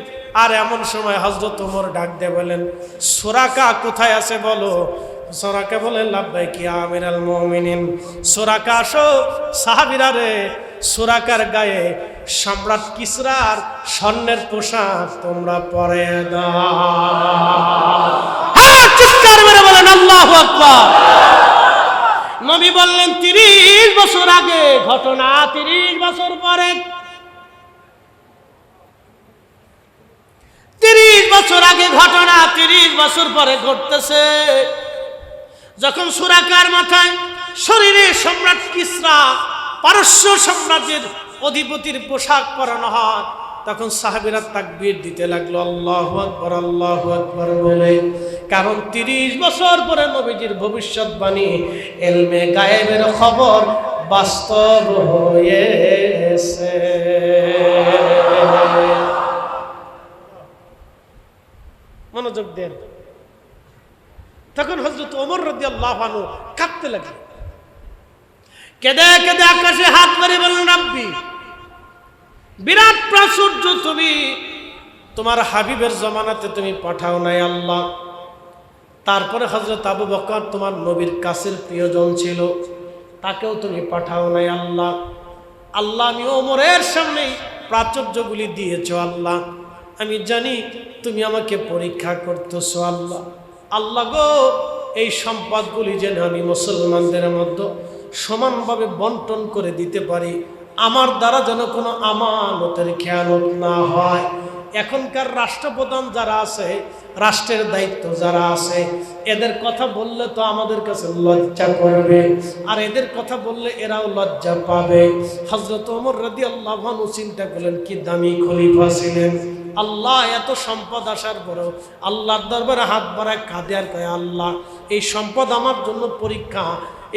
আর এমন সময় হযরত ওমর ডাক দিয়ে বলেন, সূরাকা কোথায় আছে বলো। সূরাকা বলেন, লাব্বাইকি ইয়া আমিরাল মুমিনিন। সূরাকা আসো। সাহাবীরা রে, সূরাকার গায়ে সম্রাট কিসরার স্বর্ণের পোশাক তোমরা পরে দাও। হ্যাঁ, চিৎকার মেরে বলেন আল্লাহু আকবার। নবী বললেন 30 বছর আগে ঘটনা, 30 বছর পরে, 30 বছর আগে ঘটনা 30 বছর পরে ঘটতেছে। যখন সূরাকার মাথায় শরীরে সম্রাট কিসরা পারস্য সাম্রাজ্যের অধিপতির পোশাক পরানো হয়, তখন সাহাবীরা তাকবীর দিতে লাগলো, আল্লাহু আকবার, আল্লাহু আকবার বলে। কারণ 30 বছর পরে নবীজির ভবিষ্যৎবাণী, ইলমে গায়েবের খবর বাস্তব হয়েছে। মনোযোগ দেন। তখন হযরত ওমর রাদিয়াল্লাহু আনহু কাঁদতে লাগলেন, কেঁদে কেঁদে আকাশে হাত মেরে বললেন, রাব্বি, বিরাট প্রাচুর্য তুমি তোমার হাবিবের জমানাতে তুমি পাঠাও নাই আল্লাহ। তারপরে হযরত আবু বকর তোমার নবীর কাছের প্রিয়জন ছিল, তাকেও তুমি পাঠাও নাই আল্লাহ। আল্লাহ, আমি ওমরের সামনে প্রাচুর্যগুলি দিয়েছো আল্লাহ, আমি জানি তুমি আমাকে পরীক্ষা করতেছো আল্লাহ। আল্লাহ গো, এই সম্পদগুলি যেন আমি মুসলমানদের মধ্যে সমানভাবে বন্টন করে দিতে পারি, আমার দ্বারা যেন কোনো আমানতের খেয়ানত না হয়। এখনকার রাষ্ট্রপ্রধান যারা আছে, রাষ্ট্রের দায়িত্ব যারা আছে, এদের কথা বললে তো আমাদের কাছে লজ্জা করবে, আর এদের কথা বললে এরাও লজ্জা পাবে। হযরত ওমর রাদিয়াল্লাহু আনহু চিন্তা করলেন, কি দামি খলিফা ছিলেন। আল্লাহ, এত সম্পদ আসার পরেও আল্লাহর দরবারে হাত বাড়ায় কাঁদে আর কয়, আল্লাহ, এই সম্পদ আমার জন্য পরীক্ষা,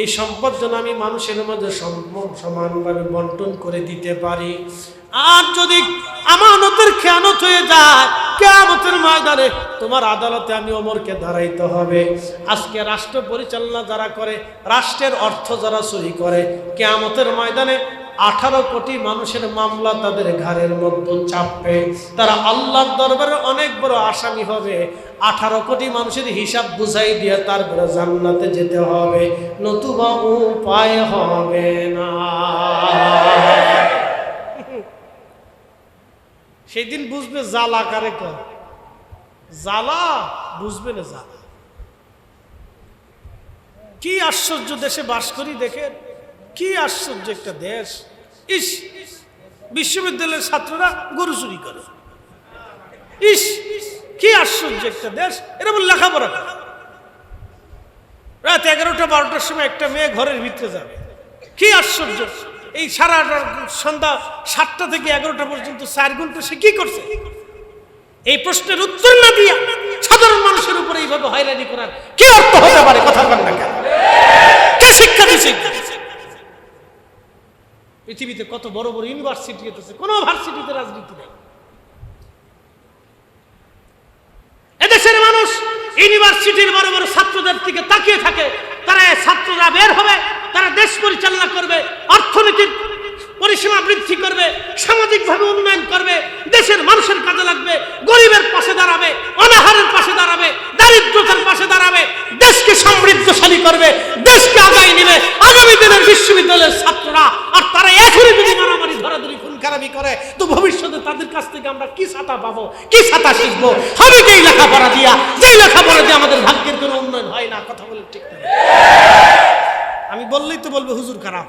এই সম্পদ যেন আমি মানুষের মধ্যে সমানভাবে বন্টন করে দিতে পারি। আর যদি আমানতের খেয়ানত হয়ে যায়, কিয়ামতের ময়দানে তোমার আদালতে আমি ওমরকে দাঁড়াইতে হবে। আজকে রাষ্ট্র পরিচালনা যারা করে, রাষ্ট্রের অর্থ যারা চুরি করে, কিয়ামতের ময়দানে 18 কোটি মানুষের মামলা তাদের ঘাড়ের মধ্যে চাপবে। তারা আল্লাহর দরবারে অনেক বড় আসামি হবে। 18 কোটি মানুষের হিসাব বুঝাই দিয়ে তারপরে জান্নাতে যেতে হবে, নতুবা উপায় হবে না। সেই দিন বুঝবে জ্বালা কারে কর, জ্বালা বুঝবে না জ্বালা। কি আশ্চর্য দেশে বাস করি দেখেন, কি আশ্চর্য একটা দেশ। ইস, বিশ্ববিদ্যালয়ের ছাত্ররা গরু চুরি করে। ইস, কি আশ্চর্য একটা দেশ। এরা বলে লেখাপড়া করে। রাত 11টা 12টার সময় একটা মেয়ে ঘরের ভিতরে যাবে, কি আশ্চর্য। এই সারা সন্ধ্যা 7টা থেকে 11টা পর্যন্ত 4 ঘন্টা সে কি করছে? এই প্রশ্নের উত্তর না দিয়া সাধারণ মানুষের উপরে এইভাবে হয়রানি করার কি অর্থ হতে পারে? কথা বলেন না কেন? কে শিক্ষা দিচ্ছে? পৃথিবীতে কত বড় বড় ইউনিভার্সিটি আছে, কোন ভার্সিটিতে রাজনীতি নেই। এদেশের মানুষ ইউনিভার্সিটির বড় বড় ছাত্রদের দিকে তাকিয়ে থাকে। তারা ছাত্ররা বের হবে, তারা দেশ পরিচালনা করবে, অর্থনীতির পরিসীমা বৃদ্ধি করবে, সামাজিকভাবে উন্নয়ন করবে, দেশের মানুষের কাজে লাগবে, গরিবের পাশে দাঁড়াবে, অনাহারের পাশে দাঁড়াবে, দারিদ্রতার পাশে দাঁড়াবে, দেশকে সমৃদ্ধশালী করবে, দেশকে আগায় নেবে আগামী দিনের বিশ্ববিদ্যালয়ের ছাত্ররা। আর তারা এখনই যদি মারামারি ধরাধরি খুন খারাপি করে, তো ভবিষ্যতে তাদের কাছ থেকে আমরা কি ছাতা পাবো, কি ছাতা শিখবো? হবে কি লেখাপড়া দিয়া? যেই লেখাপড়া দিয়ে আমাদের ভাগ্যের কোনো উন্নয়ন হয় না। কথা বলে ঠিক না? আমি বললেই তো বলবে হুজুর খারাপ।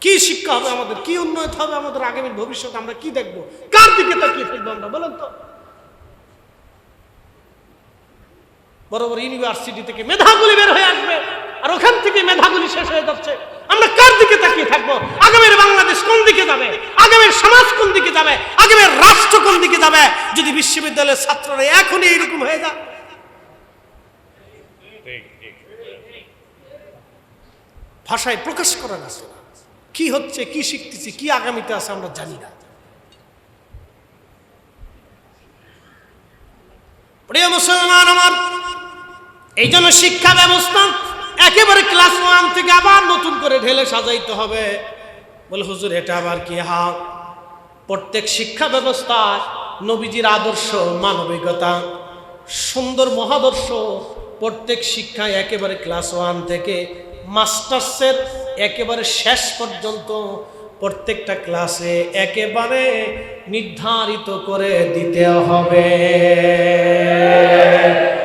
কি শিক্ষা হবে আমাদের, কি উন্নয়ন হবে আমাদের আগামী ভবিষ্যৎ? আমরা কি দেখবো, কার দিকে তাকিয়ে থাকবো আমরা? বলেন তো। বড় বড় ইউনিভার্সিটি থেকে মেধাগুলি বের হয়ে আসবে, আর ওখান থেকে মেধাগুলি শেষ হয়ে যাচ্ছে। আমরা কার দিকে তাকিয়ে থাকবো? আগামীর বাংলাদেশ কোন দিকে যাবে? আগামীর সমাজ কোন দিকে যাবে? আগামীর রাষ্ট্র কোন দিকে যাবে? যদি বিশ্ববিদ্যালয়ের ছাত্ররা এখনই এইরকম হয়ে যায়। ভাষায় প্রকাশ করা গেছে কি হচ্ছে, কি শিখতেছি, কি আগামীতে আছে আমরা জানি না। প্রিয় মুসলমান আমার, এই জন্য শিক্ষা ব্যবস্থা একেবারে ক্লাস 1 থেকে আবার নতুন করে ঢেলে সাজাইতে হবে। বলে হুজুর এটা আবার কি? হ্যাঁ, প্রত্যেক শিক্ষা ব্যবস্থায় নবীজির আদর্শ, মানবিকতা, সুন্দর মহাদর্শ প্রত্যেক শিক্ষায় একেবারে ক্লাস 1 থেকে মাস্টার্সের একেবারে শেষ পর্যন্ত প্রত্যেকটা ক্লাসে একেবারে নির্ধারিত করে দিতে হবে।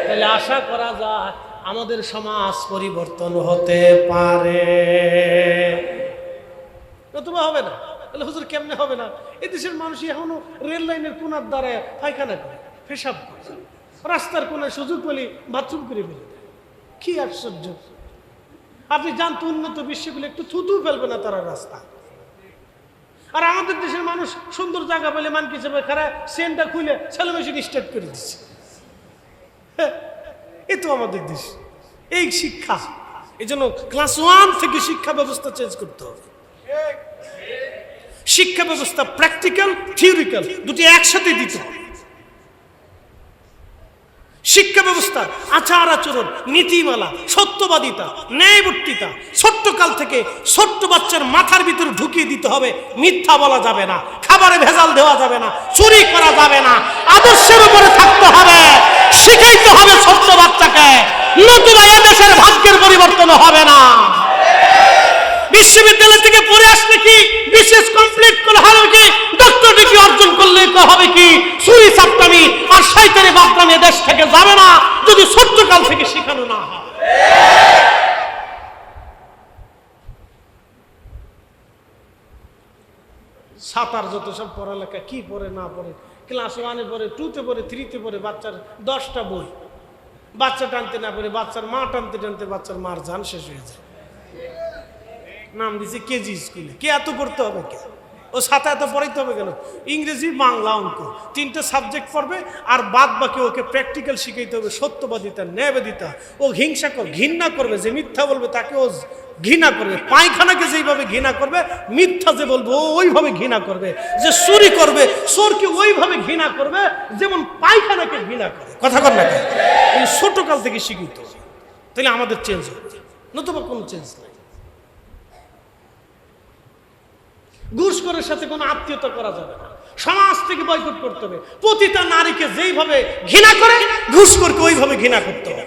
তাহলে আশা করা যায় আমাদের সমাজ পরিবর্তন হতে পারে। নতুবা হবে না। তাহলে হুজুর কেমনে হবে না? এই দেশের মানুষ এখনো রেল লাইনের কোনার দ্বারা পায়খানা করে, পেশাব করে, রাস্তার কোনায় সুযোগ পেলে বাথরুম করে ফেলে। কি আশ্চর্য! আপনি জানতো উন্নত বিশ্বগুলো একটু থুতু ফেলবে না তারা রাস্তা। আর আমাদের দেশের মানুষ সুন্দর জায়গা পেলে মান কি হিসেবে খারাপ সেন্টটা খুলে ছেলে মেশিন স্টার্ট করে দিচ্ছে। এ তো আমাদের দেশ। এই শিক্ষা, এই জন্য ক্লাস 1 থেকে শিক্ষা ব্যবস্থা চেঞ্জ করতে হবে। শিক্ষা ব্যবস্থা প্র্যাকটিক্যাল থিওরিক্যাল দুটি একসাথে দিত। শিক্ষা ব্যবস্থার আচার আচরণ, নীতিমালা, সত্যবাদিতা, ন্যায়বর্তিতা ছোট্টকাল থেকে ছোট্ট বাচ্চার মাথার ভিতরে ঢুকিয়ে দিতে হবে। মিথ্যা বলা যাবে না, খাবারে ভেজাল দেওয়া যাবে না, চুরি করা যাবে না, আদর্শের উপরে থাকতে হবে, শিখাইতে হবে ছোট্ট বাচ্চাকে, নতুবা এদেশের ভাগ্যের পরিবর্তন হবে না। বিশ্ববিদ্যালয় থেকে পড়ে আসলে কি বিশেষ কমপ্লিট করে হবে কি, ডক্টর ডিগ্রি অর্জন করলে হবে কি, চুরি চাপটামি আর শয়তানি বাপটামি দেশ থেকে যাবে না যদি ছোট্টকাল থেকে শেখানো না হয়। সাতার যত সব পড়ালেখা কি পড়ে না পড়ে, ক্লাস 1-এ পড়ে, 2-তে পড়ে, 3-তে পড়ে, বাচ্চার 10টা বই, বাচ্চা টানতে না পড়ে বাচ্চার মা টানতে টানতে বাচ্চার মার জান শেষ হয়ে যায়। নাম দিছে কেজি স্কুলে। কে এত পড়তে হবে, কে ও সাথে এত পড়াইতে হবে কেন? ইংরেজি, বাংলা, অঙ্ক 3টে সাবজেক্ট পড়বে আর বাদ বাকি ওকে প্র্যাকটিক্যাল শিখাইতে হবে, সত্যবাদিতা, ন্যায়বাদিতা। ও হিংসা ঘৃণা করবে, যে মিথ্যা বলবে তাকে ও ঘৃণা করবে, পায়খানাকে যেইভাবে ঘৃণা করবে মিথ্যা যে বলবো ওইভাবে ঘৃণা করবে, যে চুরি করবে চোরকে ওইভাবে ঘৃণা করবে যেমন পায়খানাকে ঘৃণা করে। কথা কর না, ছোটকাল থেকে শিখিত, তাহলে আমাদের চেঞ্জ হবে, নতুবা কোনো চেঞ্জ নেই। ঘুষখোরের সাথে কোনো আত্মীয়তা করা যাবে না, সমাজ থেকে বয়কট করতে হবে। প্রতিটা নারীকে যেইভাবে ঘৃণা করে ঘুষখোরকে ওইভাবে ঘৃণা করতে হবে,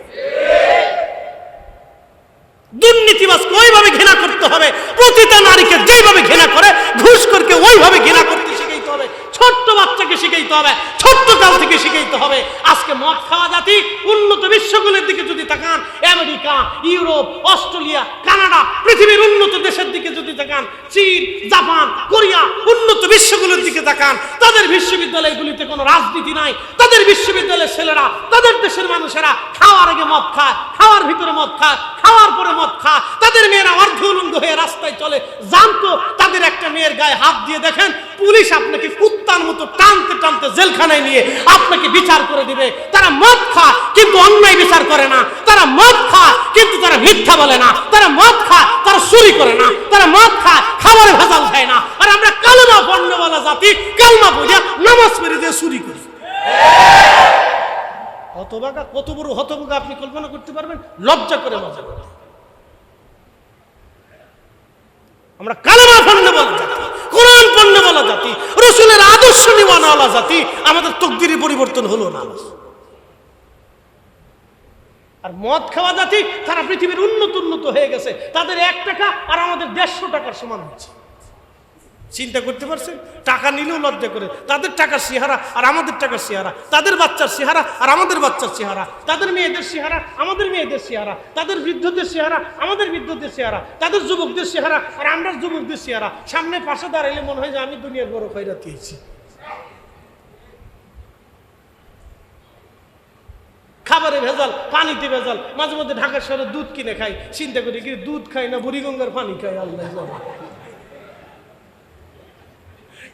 দুর্নীতিবাজকে ওইভাবে ঘৃণা করতে হবে। প্রতিটা নারীকে যেইভাবে ঘৃণা করে ঘুষখোরকে ওইভাবে ঘৃণা করতে শিখাইতে হবে। ছোট্ট বাচ্চাকে শিখাইতে হবে, ছোট্ট কাল থেকে শিখাইতে হবে। আজকে মদ খাওয়া জাতি উন্নত বিশ্বগুলোর দিকে যদি তাকান, আমেরিকা, ইউরোপ, অস্ট্রেলিয়া, কানাডা, পৃথিবীর উন্নত দেশের দিকে যদি তাকান, চীন, জাপান, কোরিয়া, উন্নত বিশ্বগুলোর দিকে তাকান, তাদের বিশ্ববিদ্যালয়গুলিতে কোনো রাজনীতি নাই। তাদের বিশ্ববিদ্যালয়ের ছেলেরা, তাদের দেশের মানুষেরা খাওয়ার আগে মদ খায়, খাওয়ার ভিতরে মদ খায়, খাওয়ার পরে মদ খায়। তাদের মেয়েরা অর্ধ উলঙ্গ হয়ে রাস্তায় চলে। জানতো তাদের একটা মেয়ের গায়ে হাত দিয়ে দেখেন, পুলিশ আপনাকে কুত্তার মতো টানতে টানতে জেলখানায় নিয়ে আপনাকে বিচার করে দিবে। তারা মদ খায় কিন্তু অন্যায় বিচার করে না, তারা মদ খায় কিন্তু তারা মিথ্যা বলে না, তারা মদ খায় তারা চুরি করে না, তারা মদ খায় খাবারে ভেজাল খায় না। আর আমরা কালেমা পড়নেওয়ালা জাতি, কালমা পড়িয়া নামাজ পড়ে দিয়ে চুরি করি। হতভাগা, কত বড় হতভাগা আপনি কল্পনা করতে পারবেন? লজ্জা করে মজা করে। আমরা কালেমা পড়নেওয়ালা জাতি, কোরআন পড়নেওয়ালা জাতি, রাসূলের আদর্শ নিমানওয়ালা জাতি, আমাদের তকদিরের পরিবর্তন হলো না। আর মদ খাওয়া জাতি, তারা পৃথিবীর উন্নত হয়ে গেছে, তাদের 1 টাকা আর আমাদের 150 টাকার সমান হচ্ছে। চিন্তা করতে পারছেন? টাকা নিলেও লজ্জা করে। তাদের টাকার চেহারা আর আমাদের টাকার চেহারা, তাদের বাচ্চার চেহারা আর আমাদের বাচ্চার চেহারা, তাদের মেয়েদের চেহারা আমাদের মেয়েদের চেহারা, তাদের বৃদ্ধদের চেহারা আমাদের বৃদ্ধদের চেহারা, তাদের যুবকদের চেহারা আর আমরা যুবকদের চেহারা। সামনে পাশে দাঁড়াইলে মনে হয় যে আমি দুনিয়ার বড় খয়রাতি হয়েছি। খাবারে ভেজাল, পানিতে ভেজাল। মাঝে মধ্যে ঢাকা শহরে দুধ কিনে খাই, চিন্তা করি কি দুধ খাই না বুড়িগঙ্গার পানি খাই, আল্লাহ জানে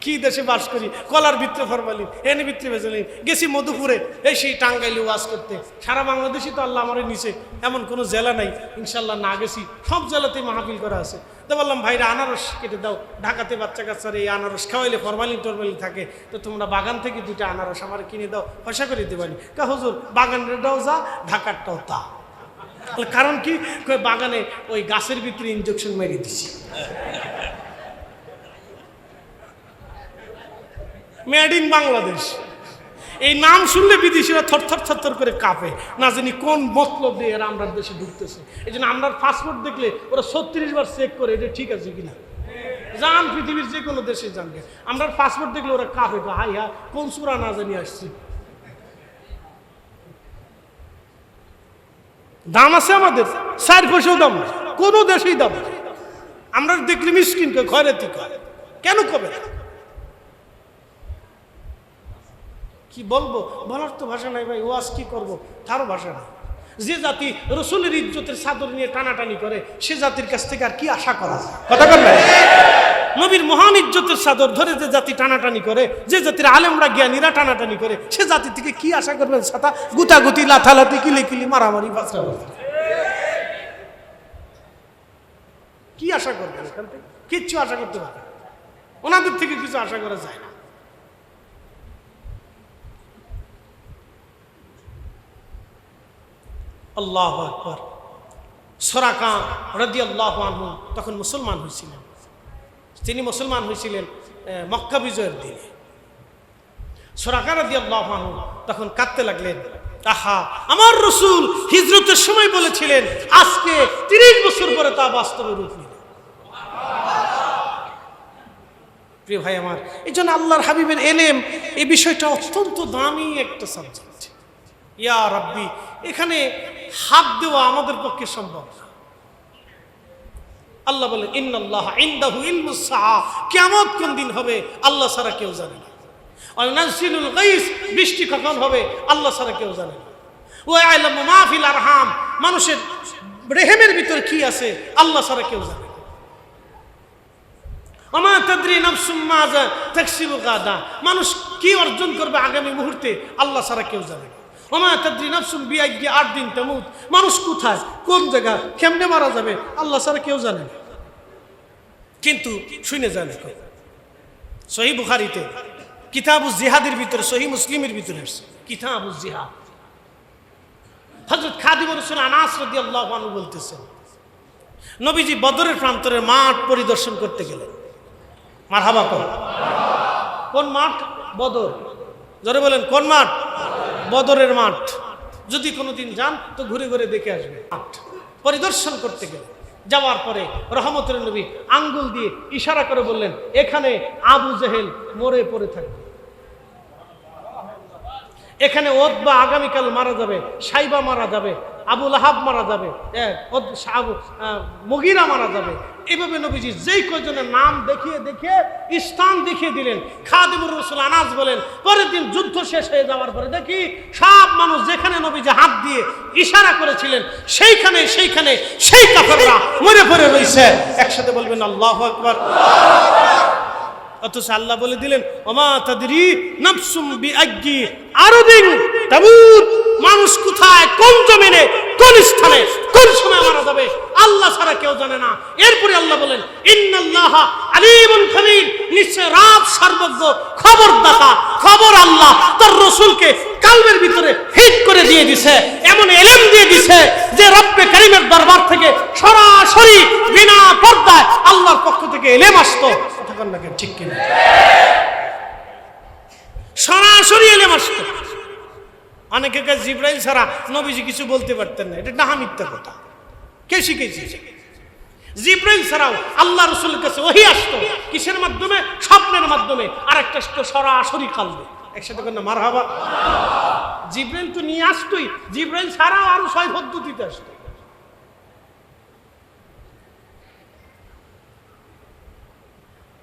কি দেশে বাস করি। কলার ভিতরে ফরমালিন, এনে ভিতরে ভেজালিন। গেছি মধুপুরে, এই সেই টাঙ্গাইলে ওয়াজ করতে। সারা বাংলাদেশই তো আল্লাহ আমার নিচে, এমন কোনো জেলা নাই ইনশাল্লাহ না গেছি, সব জেলাতেই মাহফিল করা আছে। তো বললাম ভাইরা আনারস কেটে দাও, ঢাকাতে বাচ্চা কাচ্চারা এই আনারস খাওয়াইলে ফরমালিন টরমালিন থাকে, তো তোমরা বাগান থেকে 2টা আনারস আমার কিনে দাও, পয়সা করে দিতে পারি। কা হুজুর বাগানেরটাও যা ঢাকারটাও তা। কারণ কি, বাগানে ওই গাছের ভিতরে ইনজেকশন মেরে দিছি, মেড ইন বাংলাদেশ। এই নাম শুনলে বিদেশিরা থরথর করে কাঁপে, না জানি কোন মতলব দিয়ে এরা আমরা দেশে ঢুকতেছে। এই জন্য আমরা পাসপোর্ট দেখলে ওরা 36 বার চেক করে এটা ঠিক আছে কিনা। যান পৃথিবীর যে কোনো দেশে জানবে, আমরা পাসপোর্ট দেখলে ওরা কাঁপে, হাই হা কোন সুরা না জানি আসছি। দাম আছে আমাদের, 4 পয়সাও দাম না, কোনো দেশেই দাম না। আমরা দেখলে মিসকিন কে খয়রাতি করে, কেন কবে? কি বলবো, বলার তো ভাষা নাই ভাই। ওয়াজ কি করবো, তারও ভাষা নাই। যে জাতি রসুলের ইজ্জতের চাদর নিয়ে টানাটানি করে, সে জাতির কাছ থেকে আর কি আশা করা যায়? কথা বল না। নবীর মহান ইজ্জতের চাদর ধরে যে জাতি টানাটানি করে, যে জাতির আলেমরা জ্ঞানীরা টানাটানি করে, সে জাতি থেকে কি আশা করবেন? ছাতা গুতাগুতি, লাথালাতি, কিলিকিলি, মারামারি, বাঁচরা, কি আশা করবেন? এখান থেকে কিচ্ছু আশা করতে পারবেন। ওনাদের থেকে কিছু আশা করা যায় না। আল্লাহু আকবার। সুরাকা রাদিয়াল্লাহু আনহু তখন মুসলমান হয়েছিলেন। তিনি মুসলমান হয়েছিলেন মক্কা বিজয়ের দিনে। সুরাকা রাদিয়াল্লাহু আনহু তখন কাঁদতে লাগলেন, আহা, আমার রাসূল হিজরতের সময় বলেছিলেন, আজকে 30 বছর পরে তা বাস্তবে রূপ নিল। প্রিয় ভাই আমার, এই জন্য আল্লাহর হাবিবের এলেম, এই বিষয়টা অত্যন্ত দামি একটা সাবজেক্ট। ইয়া রাব্বি, এখানে হাত দেওয়া আমাদের পক্ষে সম্ভব না। আল্লাহ বলে, ইন্নাল্লাহা ইনদাহু ইলমুস সাআ, কিয়ামত কোন দিন হবে আল্লাহ ছাড়া কেউ জানে না। আর নাযিলুল গায়স, বৃষ্টি কখন হবে আল্লাহ ছাড়া কেউ জানে না। ওয়া ইয়ালামু মা ফিল আরহাম, মানুষের রেহেমের ভিতরে কি আছে আল্লাহ ছাড়া কেউ জানে না। ওমা তাদরি নাফসুম মাজা তাকসিবু গাদা, মানুষ কি অর্জন করবে আগামী মুহূর্তে আল্লাহ ছাড়া কেউ জানে না। ওমা তাদরি নাফসুম বিআইয়ি আরদিন তামুত, মানুষ কোথায় কোন জায়গা কেমনে মারা যাবে আল্লাহ ছাড়া কেউ জানে না। কিন্তু শুনে জানে সহিহ বুখারীতে কিতাবুজ জিহাদের ভিতরে, সহিহ মুসলিমের ভিতরে আছে কিতাবুজ জিহাদ। হযরত খাদিমুর রাসূল আনাস রাদিয়াল্লাহু আনহু বলতেছেন, নবীজি বদরের প্রান্তরের মাঠ পরিদর্শন করতে গেলেন। মারহাবা কর। কোন মাঠ? বদর। জোরে বলেন, কোন মাঠ? বদরের মাঠ। যদি কোনোদিন যান তো ঘুরে ঘুরে দেখে আসবে। মাঠ পরিদর্শন করতে গেলেন। যাওয়ার পরে রহমতের নবী আঙ্গুল দিয়ে ইশারা করে বললেন, এখানে আবু জেহেল মরে পড়ে থাকবে, এখানে ওতবা আগামীকাল মারা যাবে, সাইবা মারা যাবে, আবু লাহাব মারা যাবে, মুগীরা মারা যাবে। এইভাবে নবীজি যেই কয়জনের নাম দেখিয়ে দেখিয়ে স্থান দেখিয়ে দিলেন। খাদিমুর রাসূল আনাস বলেন, পরের দিন যুদ্ধ শেষ হয়ে যাওয়ার পরে দেখি সব মানুষ যেখানে নবীজি হাত দিয়ে ইশারা করেছিলেন সেইখানে সেই কাফেররা মরে পড়ে রয়েছে। একসাথে বলবেন আল্লাহু আকবার। অথচ আল্লাহ বলে দিলেন, ওমা তাদরি নাফসুম বিআইয়ি আরদিন তামুত, মানুষ কোথায় কোন জমিনে কোন স্থানে কোন সময় মারা যাবে আল্লাহ ছাড়া কেউ জানে না। এরপরে আল্লাহ বলেন, ইন্নাল্লাহা আলিমুন খাবীর, নিশ্চয় রব সর্বজ্ঞ, খবরদাতা। খবর আল্লাহ তার রাসূলকে কালবের ভিতরে হিট করে দিয়ে দিয়েছে, এমন ইলম দিয়ে দিয়েছে যে রব্বে কারীমের দরবার থেকে সরাসরি বিনা পর্দায় আল্লাহর পক্ষ থেকে ইলম আসতো। কথা না ঠিক কিনা? সরাসরি ইলম আসতো। অনেকে জিবরাইল ছাড়া নবীজি কিছু বলতে পারতেন না, এটা ডাহা মিথ্যা কথা। কে শিখেছে? জিবরাইল ছাড়াও আল্লাহ রাসূলের কাছে ওহী আসতো। কিসের মাধ্যমে? স্বপ্নের মাধ্যমে। আর একটা আসতো সরাসরি কালবে। একসাথে করেন না মারহাবা। জিবরাইল তো নিয়ে আসতোই, জিবরাইল ছাড়াও আরো 6 পদ্ধতিতে আসতো।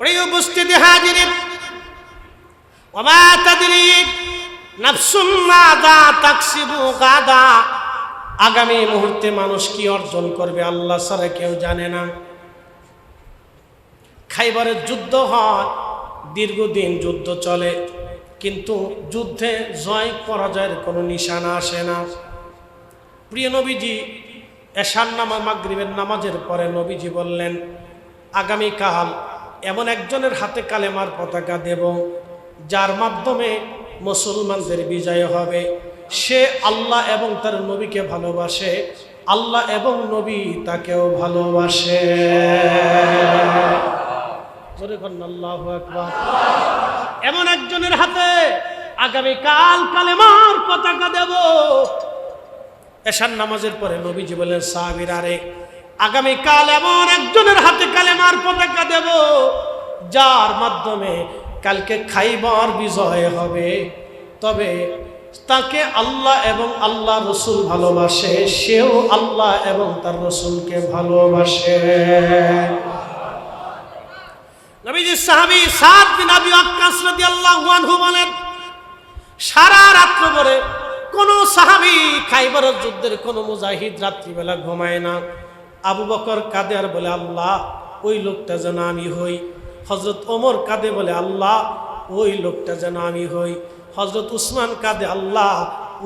প্রিয় উপস্থিতি হাজিরিন, ওমা তাদরি নাফসুম মাযা তাকসিবু গাদা, আগামী মুহূর্তে মানুষ কি অর্জন করবে আল্লাহ ছাড়া কেউ জানে না। খাইবারের যুদ্ধ হয়, দীর্ঘদিন যুদ্ধ চলে, কিন্তু যুদ্ধে জয় পরাজয়ের কোনো নিশানা আসে না। প্রিয় নবীজি এশার নামাজ, মাগরিবের নামাজের পরে নবীজি বললেন, আগামীকাল এমন একজনের হাতে কালেমার পতাকা দেব যার মাধ্যমে মুসলমানদের বিজয় হবে। সে আল্লাহ এবং তার নবীকে ভালোবাসে, আল্লাহ এবং নবী তাকেও ভালোবাসে। জোরে বলেন আল্লাহু আকবার। এমন একজনের হাতে আগামীকাল কালেমার পতাকা দেব। এশার নামাজের পরে নবীজি বলেন, সাহাবীরা রে, আগামীকাল এমন একজনের হাতে কালেমার পতাকা দেব যার মাধ্যমে কালকে খাইবার বিজয় হবে, তবে তাকে আল্লাহ এবং আল্লাহ রসুল ভালোবাসে, সেও আল্লাহ এবং তার রসুলকে ভালোবাসে। নবীজির সাহাবী সাদ বিন আবি ওয়াক্কাস রাদিয়াল্লাহু আনহু বলেন, সারা রাত্র ভরে কোন সাহাবী খাইবারের যুদ্ধের কোন মুজাহিদ রাত্রিবেলা ঘুমায় না। আবু বকর কাঁদে আর বলে, আল্লাহ ওই লোকটা যেন আমি হই। হযরত ওমর কাঁদে বলে, আল্লাহ ওই লোকটা যেন আমি হই। হযরত উসমান কাঁদে, আল্লাহ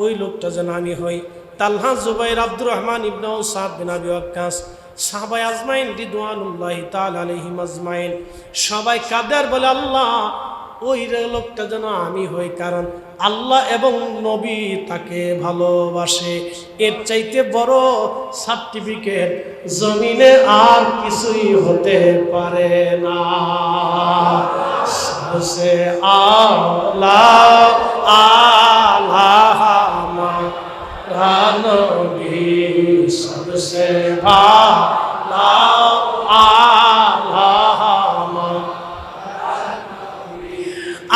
ওই লোকটা যেন আমি হই। তালহা, জুবাইর, আব্দুর রহমান ইবনে সাদ বিন আবি ওয়াক্কাস সাহাবায়ে আজমাইন রিদওয়ানুল্লাহি তাআলা আলাইহিম আজমাইন সবাই কাঁদে আর বলে, আল্লাহ ওই লোকটা যেন আমি হই, কারণ আল্লাহ এবং নবী তাকে ভালোবাসে। এর চাইতে বড় সার্টিফিকেট জমিনে আর কিছুই হতে পারে না। সবসে আলা আলা নবী, সবসে আলা আলা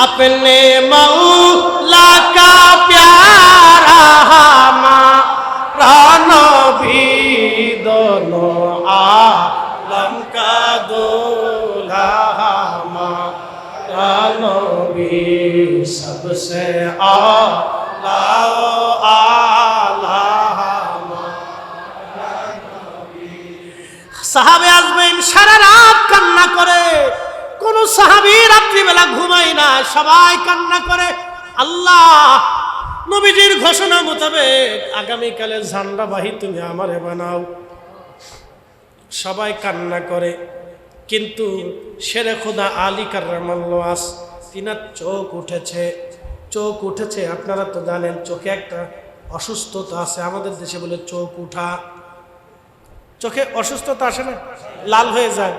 अपने मौला का प्यारा हमारा नबी, दोनों आलम का दूल्हा हमारा नबी, सबसे आला आला हमारा नबी। साहबे आजमाइन सारा रात कान्ना करे, কোন সাহাবী রাত্রিবেলা ঘুমায় না, সবাই কান্না করে। আল্লাহ নবীজির ঘোষণা মোতাবেক আগামীকালে ঝান্ডাবাহী তুমি আমারে বানাও। সবাই কান্না করে, কিন্তু শেরে খোদা আলী কাররামাল্লাহু ওয়াজ তিনার চোখ উঠেছে। আপনারা তো জানেন চোখে একটা অসুস্থতা আছে, আমাদের দেশে বলে চোখ উঠা। চোখে অসুস্থতা আসে না, লাল হয়ে যায়,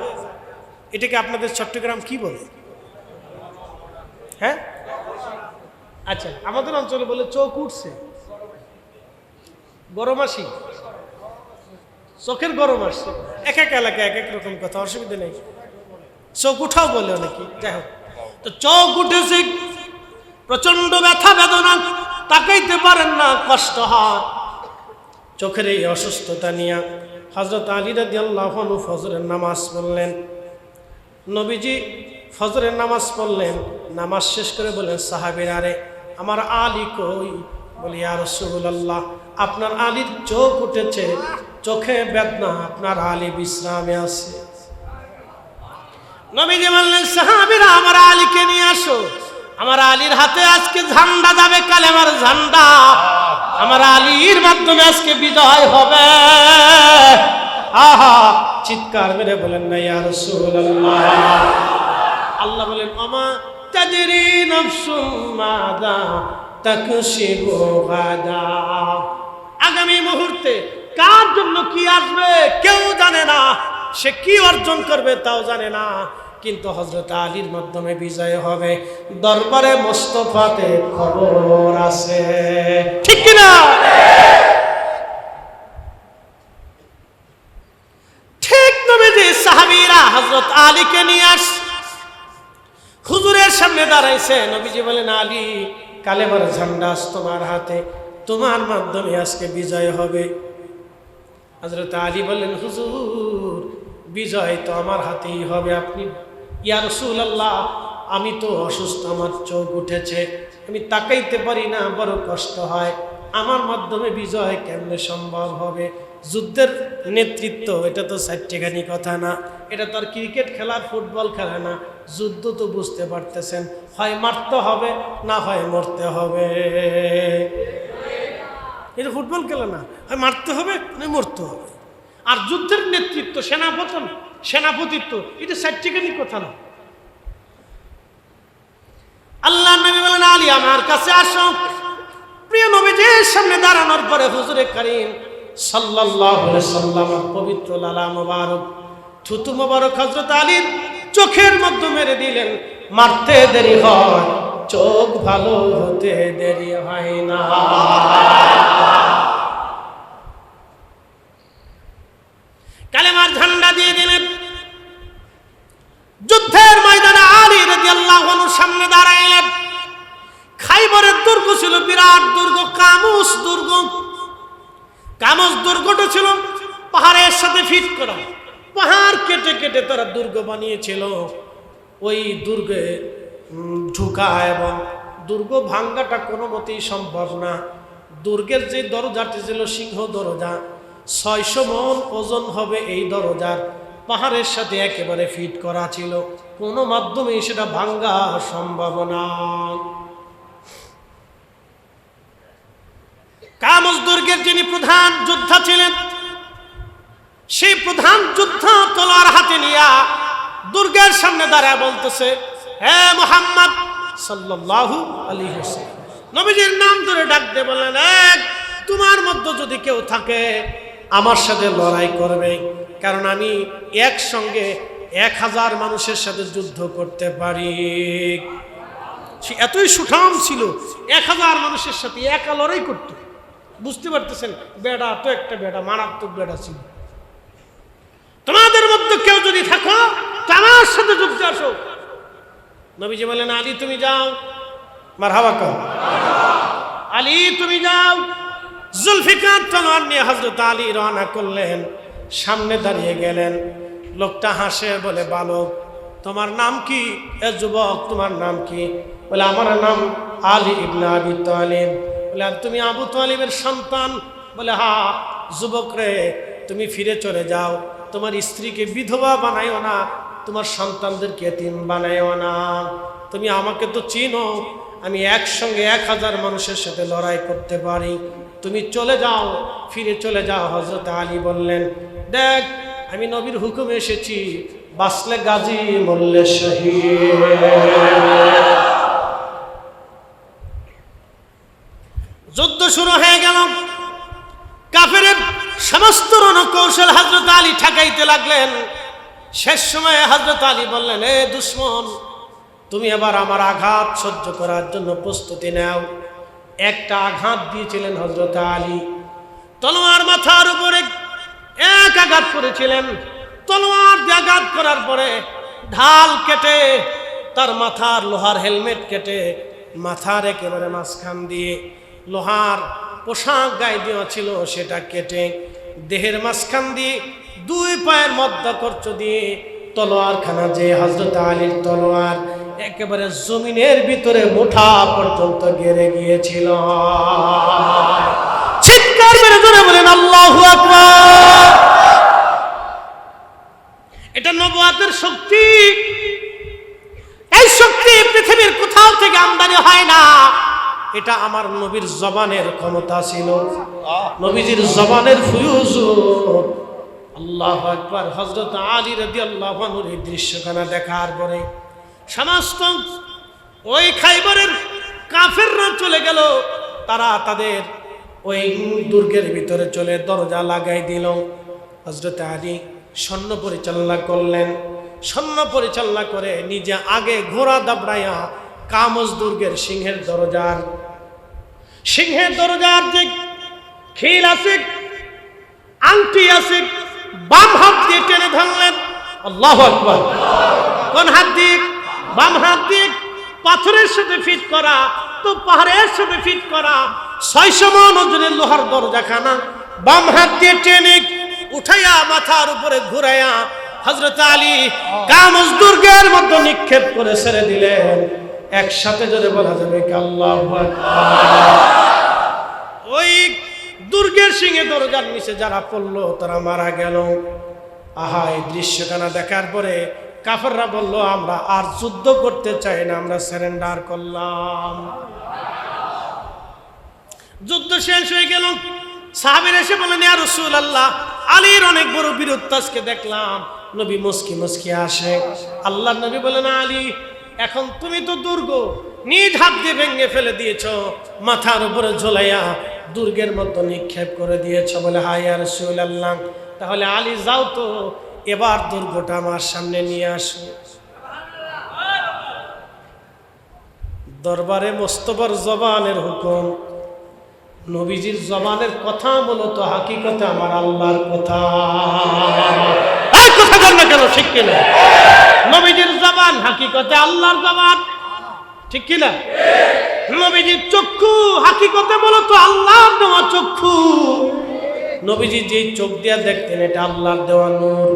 এটাকে আপনাদের চট্টগ্রাম কি বলে? হ্যাঁ, আচ্ছা, আমাদের অঞ্চলে বলে চোখ উঠছে, গরম আসি, চোখের গরম আসছে। এক এক এলাকায় এক এক রকম কথা, অসুবিধা নেই, চোখ উঠাও বলে অনেকে। যাই হোক, তো চোখ উঠেছে, প্রচন্ড ব্যথা বেদনা, তাকাইতে পারেন না, কষ্ট হয়। চোখের এই অসুস্থতা নিয়ে হযরত আলী রাদিয়াল্লাহু আনহু ফজরের নামাজ পড়লেন। নবীজি ফজরের নামাজ পড়লেন, নামাজ শেষ করে বললেন, সাহাবীরা রে আমার আলী কই? বলি, ইয়া রাসূলুল্লাহ, আপনার আলীর চোখ উঠেছে, চোখে বেদনা, আপনার আলী বিশ্রামে আছে। নবীজি বললেন, সাহাবীরা আমার আলীকে নিয়ে আসো, আমার আলীর হাতে আজকে ঝান্ডা যাবে, কালেমার ঝান্ডা, আমার আলীর মাধ্যমে আজকে বিজয় হবে। আহা, চিৎকার মেরে বলেন না ইয়া রাসূলুল্লাহ। আল্লাহ বলেন, ওমা তাদরি নাফসুম মাযা তাকসিবু গাদা, আগামী মুহূর্তে কার জন্য কি আসবে কেউ জানে না, সে কি অর্জন করবে তাও জানে না, কিন্তু হযরত আলীর মাধ্যমে বিজয় হবে। দরবারে মুস্তাফাতে খবর আছে, ঠিক কি না? সাহাবীরা হযরত আলীকে নিয়ে হুজুরের সামনে দাঁড়াইছে। নবীজি বলেন, আলী কালেমার ঝান্ডা আজ তোমার হাতে, তোমার মাধ্যমে আজকে বিজয় হবে। হযরত আলী বললেন, হুজুর বিজয় তো আমার হাতেই হবে। আপনি, ইয়া রাসূলুল্লাহ, আমি তো অসুস্থ, আমার চোখ উঠেছে, আমি তাকাইতে পারি না, বড় কষ্ট হয়, আমার মাধ্যমে বিজয় কেমনে সম্ভব হবে? যুদ্ধের নেতৃত্ব এটা তো সাইট্টেখানি কথা না, এটা তো আর ক্রিকেট খেলা, ফুটবল খেলা না। যুদ্ধ তো বুঝতে পারতেছেন, হয় মারতে হবে, না হয় মরতে হবে। এটা ফুটবল খেলা না, হয় মারতে হবে না মরতে হবে। আর যুদ্ধের নেতৃত্ব, সেনাপতিত্ব, এটা সাইট্টেখানি কথা না। আল্লাহ নবী বলেন, আলী আমার কাছে আসো। প্রিয় নবীজির সামনে দাঁড়ানোর পরে হুজুরে কারীম সাল্লাল্লাহু আলাইহি সাল্লামের পবিত্র লালা মোবারক, থুতু মোবারক হযরত আলীর চোখের মধ্যে মেরে দিলেন। মারতে দেরি হয়, চোখ ভালো হতে দেরি হয় না। কালেমার ঝান্ডা দিয়ে দিলেন। যুদ্ধের ময়দানে আলী রাদিয়াল্লাহু আনহু সামনে দাঁড়াইলেন। খাইবরের দুর্গ ছিল বিরাট দুর্গ, কামুস দুর্গ। কামুস দুর্গটা ছিল পাহাড়ের সাথে ফিট করা, পাহাড় কেটে কেটে তারা দুর্গ বানিয়েছিল। ওই দুর্গে ঢুকা এবং দুর্গ ভাঙ্গাটা কোনো মতেই সম্ভব না। দুর্গের যে দরজাটি ছিল সিংহ দরজা, 600 মণ ওজন হবে এই দরজার, পাহাড়ের সাথে একেবারে ফিট করা ছিল, কোনো মাধ্যমে সেটা ভাঙ্গা সম্ভব না। কামুস দুর্গের যিনি প্রধান যোদ্ধা ছিলেন, সেই প্রধান যোদ্ধা তলোয়ার হাতে নিয়া দুর্গের সামনে দাঁড়ায় বলতেছে, হে মুহাম্মদ সাল্লাল্লাহু আলাইহি ওয়াসাল্লাম, নবীজির নাম ধরে ডাক দিয়ে বললেন, তোমার মধ্যে যদি কেউ থাকে আমার সাথে লড়াই করবে, কারণ আমি একসঙ্গে 1000 মানুষের সাথে যুদ্ধ করতে পারি। সে এতই সুঠাম ছিল, 1000 মানুষের সাথে একা লড়াই করত। বুঝতে পারতেছেন, বেড়া তো একটা বেড়া, মারাত্মক বেড়া ছিল। তোমাদের মধ্যে কেউ যদি থাকো তো আমার সাথে যুদ্ধে আসো। নবীজি বলেন, আলী তুমি যাও। মারহাবা কও। আলী তুমি যাও। জুলফিকার তলোয়ার নিয়ে হযরত আলী রওনা করলেন, সামনে দাঁড়িয়ে গেলেন। লোকটা হাসে, বলে, বালক তোমার নাম কি? এ যুবক তোমার নাম কি? বলে, আমার নাম আলী ইবনে আবি তালিব। বলে, তুমি আবু তালিবের সন্তান? বলে, হ্যাঁ। যুবক রে, তুমি ফিরে চলে যাও, তোমার স্ত্রীকে বিধবা বানাইও না, তোমার সন্তানদেরকে এতিম বানাইও না। তুমি আমাকে তো চিনো, আমি একসঙ্গে 1000 মানুষের সাথে লড়াই করতে পারি। তুমি চলে যাও, ফিরে চলে যাও। হযরত আলী বললেন, দেখ আমি নবীর হুকুমে এসেছি, বাঁচলে গাজী মরলে শহীদ। যুদ্ধ শুরু হয়ে গেল। কাফেরের সমস্ত রণকৌশল হযরত আলী ঠেকাইতে লাগলেন। শেষ সময়ে হযরত আলী বললেন, এ দুশমন, তুমি এবার আমার আঘাত সহ্য করার জন্য প্রস্তুতি নাও। একটা আঘাত দিয়েছিলেন হযরত আলী, তলোয়ার মাথার উপরে এক আঘাত করেছিলেন। তলোয়ার দিয়ে আঘাত করার পরে ঢাল কেটে তার মাথার লোহার হেলমেট কেটে মাথার একেবারে মাঝখান দিয়ে লোহার পোশাক গায়ে দেওয়া ছিল সেটা কেটে দেহের মাঝখান দিয়ে 2 পায়ের মধ্যকর্ষ দিয়ে তলোয়ারখানা, যে হযরত আলীর তলোয়ার একেবারে জমিনের ভিতরে মুঠা পর্যন্ত গেড়ে গিয়েছিল। চিৎকার করে জোরে বলেন আল্লাহু আকবার। এটা নবুয়তের শক্তি। এই শক্তি পৃথিবীর কোথাও থেকে আমদানি হয় না। এটা আমার নবীর জবানের ক্ষমতা ছিল, নবীজির জবানের ফুয়ুজ। আল্লাহু আকবার। হযরত আলী রাদিয়াল্লাহু আনহু এই দৃশ্যখানা দেখার পরে সমস্ত ওই খাইবরের কাফেররা চলে গেল। তারা তাদের ওই দুর্গের ভিতরে চলে দরজা লাগাই দিল। হযরত আলী সৈন্য পরিচালনা করলেন। সৈন্য পরিচালনা করে নিজে আগে ঘোড়া দাবড়াইয়া কামজ দুর্গের সিংহের দরজার যে খিল আছে, আংটি আছে, বাম হাত দিয়ে টেনে ধরলেন। আল্লাহু আকবার। কোন হাত দিয়ে? বাম হাত দিয়ে। পাথরের সাথে ফিট করা, তো পাহাড়ের সাথে ফিট করা 600 মণ ওজনের লোহার দরজাখানা বাম হাত দিয়ে টেনে উঠাইয়া মাথার উপরে ঘুরাইয়া হযরত আলী কামজ দুর্গের মধ্যে নিক্ষেপ করে ছেড়ে দিলেন। একসাথে জোরে বলা যাবে কি আল্লাহু আকবার। ওই দুর্গের সিংহে দরজার নিচে যারা পড়লো তারা মারা গেল। আহা, এই দৃশ্যখানা দেখার পরে কাফেররা বলল, আমরা আর যুদ্ধ করতে চাই না, আমরা সারেন্ডার করলাম। যুদ্ধ শেষ হয়ে গেল। সাহাবীরা এসে বলেন, ইয়া রাসূলুল্লাহ, আলীর অনেক বড় বীরত্ব আজকে দেখলাম। নবী মুস্কি মুস্কি আসে। আল্লাহর নবী বলেন, আলী এখন তুমি তো দুর্গ নিজ হাত দিয়ে ভেঙে ফেলে দিয়েছ, মাথার উপরে ঝোলাইয়া দুর্গের মধ্যে নিক্ষেপ করে দিয়েছ। বলে, হ্যাঁ ইয়া রাসূলুল্লাহ। তাহলে আলী যাও তো, এবার দুর্গটা আমার সামনে নিয়ে আসো। দরবারে মোস্তফার জবানের হুকুম। নবীজির জবানের কথা মূলত হাকিকতে আমার আল্লাহর কথা। এই কথা বল না কেন? ঠিক কিনা? নবীজির জবান হাকিকতে আল্লাহর জবান, ঠিক কিনা? নবীজির চক্ষু হাকিকতে মূলত আল্লাহর দেওয়া চক্ষু। নবীজি যে চোখ দিয়া দেখতেন এটা আল্লাহর দেওয়া নূর।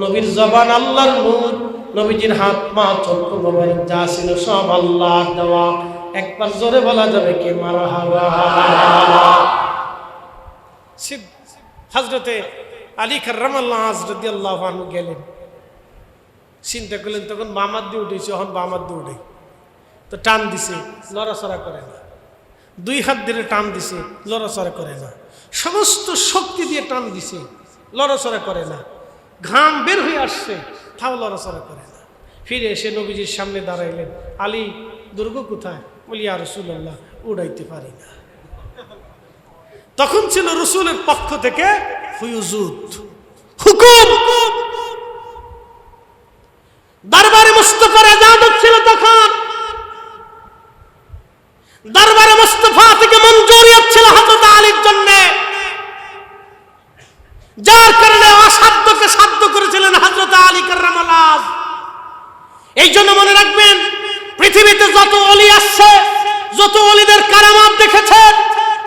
নবীর জবান আল্লাহর নূর। নবীজির হাত পা চক্ষু মোবারক যা ছিল সব আল্লাহর দেওয়া। একবার জোরে বলা যাবে কি মারহাবা। হযরতে আলী কাররামাল্লাহু রাদিয়াল্লাহু আনহু গেলেন, চিন্তা করলেন তখন বামাত দিয়ে উঠেছে, এখন বামাত দিয়ে উঠে তো টান দিছে, লড়াচড়া করে না। 2 হাত দিয়ে টান দিছে, লড়াচড়া করে না। সমস্ত শক্তি দিয়ে টান দিছে, লড়াচড়া করে না, ঘাম বের হয়ে আসছে তাও লড়াচড়া করে না। ফিরে এসে নবীজির সামনে দাঁড়াইলেন, আলী দুর্গ কোথায়? বলি ইয়া রাসূলুল্লাহ উড়াইতে পারি না। তখন ছিল রসুলের পক্ষ থেকে হুজুত হুকুম, দরবারে মুস্তাফার ইজাজত ছিল। তখন দরবারে মুস্তাফা থেকে মঞ্জুরিয়ত ছিল হযরত আলীর জন্য, যার কারণে অসাধ্যকে সাধ্য করেছিলেন হযরত আলী কাররামাল্লাহ। এই জন্য মনে রাখবেন, পৃথিবীতে যত ওলি আসছে, যত ওলিদের কারামাত দেখেছেন,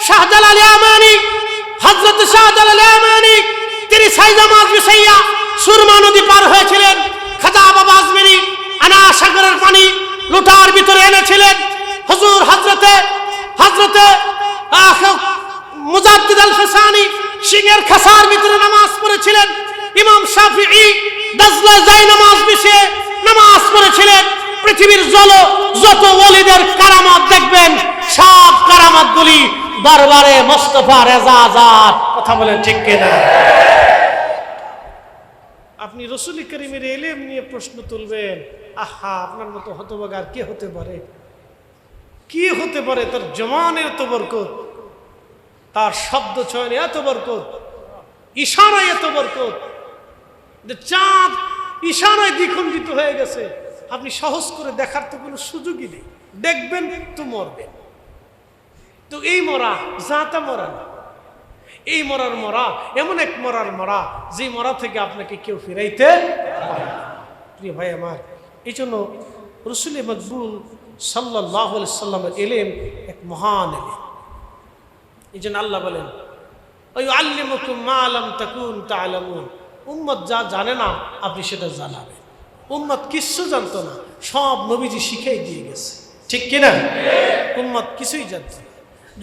শাহজালাল ইয়ামানি, হযরত শাহজালাল ইয়ামানি তিনি সাইজামাজ বিছাইয়া সুরমা নদী পার হয়েছিলেন। খাজা বাবা আজমিরি আনা সাগরের পানি লুটার ভিতরে এনেছিলেন। হুজুর হযরতে মুজাদ্দিদ আল ফসানি সিংহের খাসার ভিতরে নামাজ পড়েছিলেন। ইমাম শাফিঈ দাজলায় যাই নামাজ বিছিয়ে নামাজ পড়েছিলেন। পৃথিবীর যত ওলিদের কারামাত দেখবেন, সব কারামাতগুলি দরবারে মুস্তাফার এজাজত। কথা বলেন ঠিক কিনা? আপনি রাসূল করিমের ইলম নিয়ে প্রশ্ন তুলবেন, আহা আপনার মতো হতভাগা আর কে হতে পারে? কি হতে পারে? তার জমানের এত বরকত, তার শব্দ চয়নে এত বরকত, ইশারায় এত বরকত, যে চাঁদ ইশারায় দ্বিখণ্ডিত হয়ে গেছে। আপনি সহজ করে দেখার তো কোনো সুযোগই নেই, দেখবেন তো মরবেন। তো এই মরা জাতা মরা না, এই মরার মরা এমন এক মরার মরা যে মরা থেকে আপনাকে কেউ ফিরাইতে পারে না। প্রিয় ভাই আমার, এই জন্য রাসূল মকবুল সাল্লাল্লাহু আলাইহি সাল্লামের ইলম এক মহান ইলম। এই জন্য আল্লাহ বলেন, ওয়ায়ুআল্লিমুকুম মা লাম তাকুন তা'লামুন। উম্মত যা জানে না আপনি সেটা জানাবেন। উম্মত কিচ্ছু জানতো না, সব নবীজি শিখিয়ে দিয়ে গেছে, ঠিক কিনা? উম্মত কিছুই জানত না।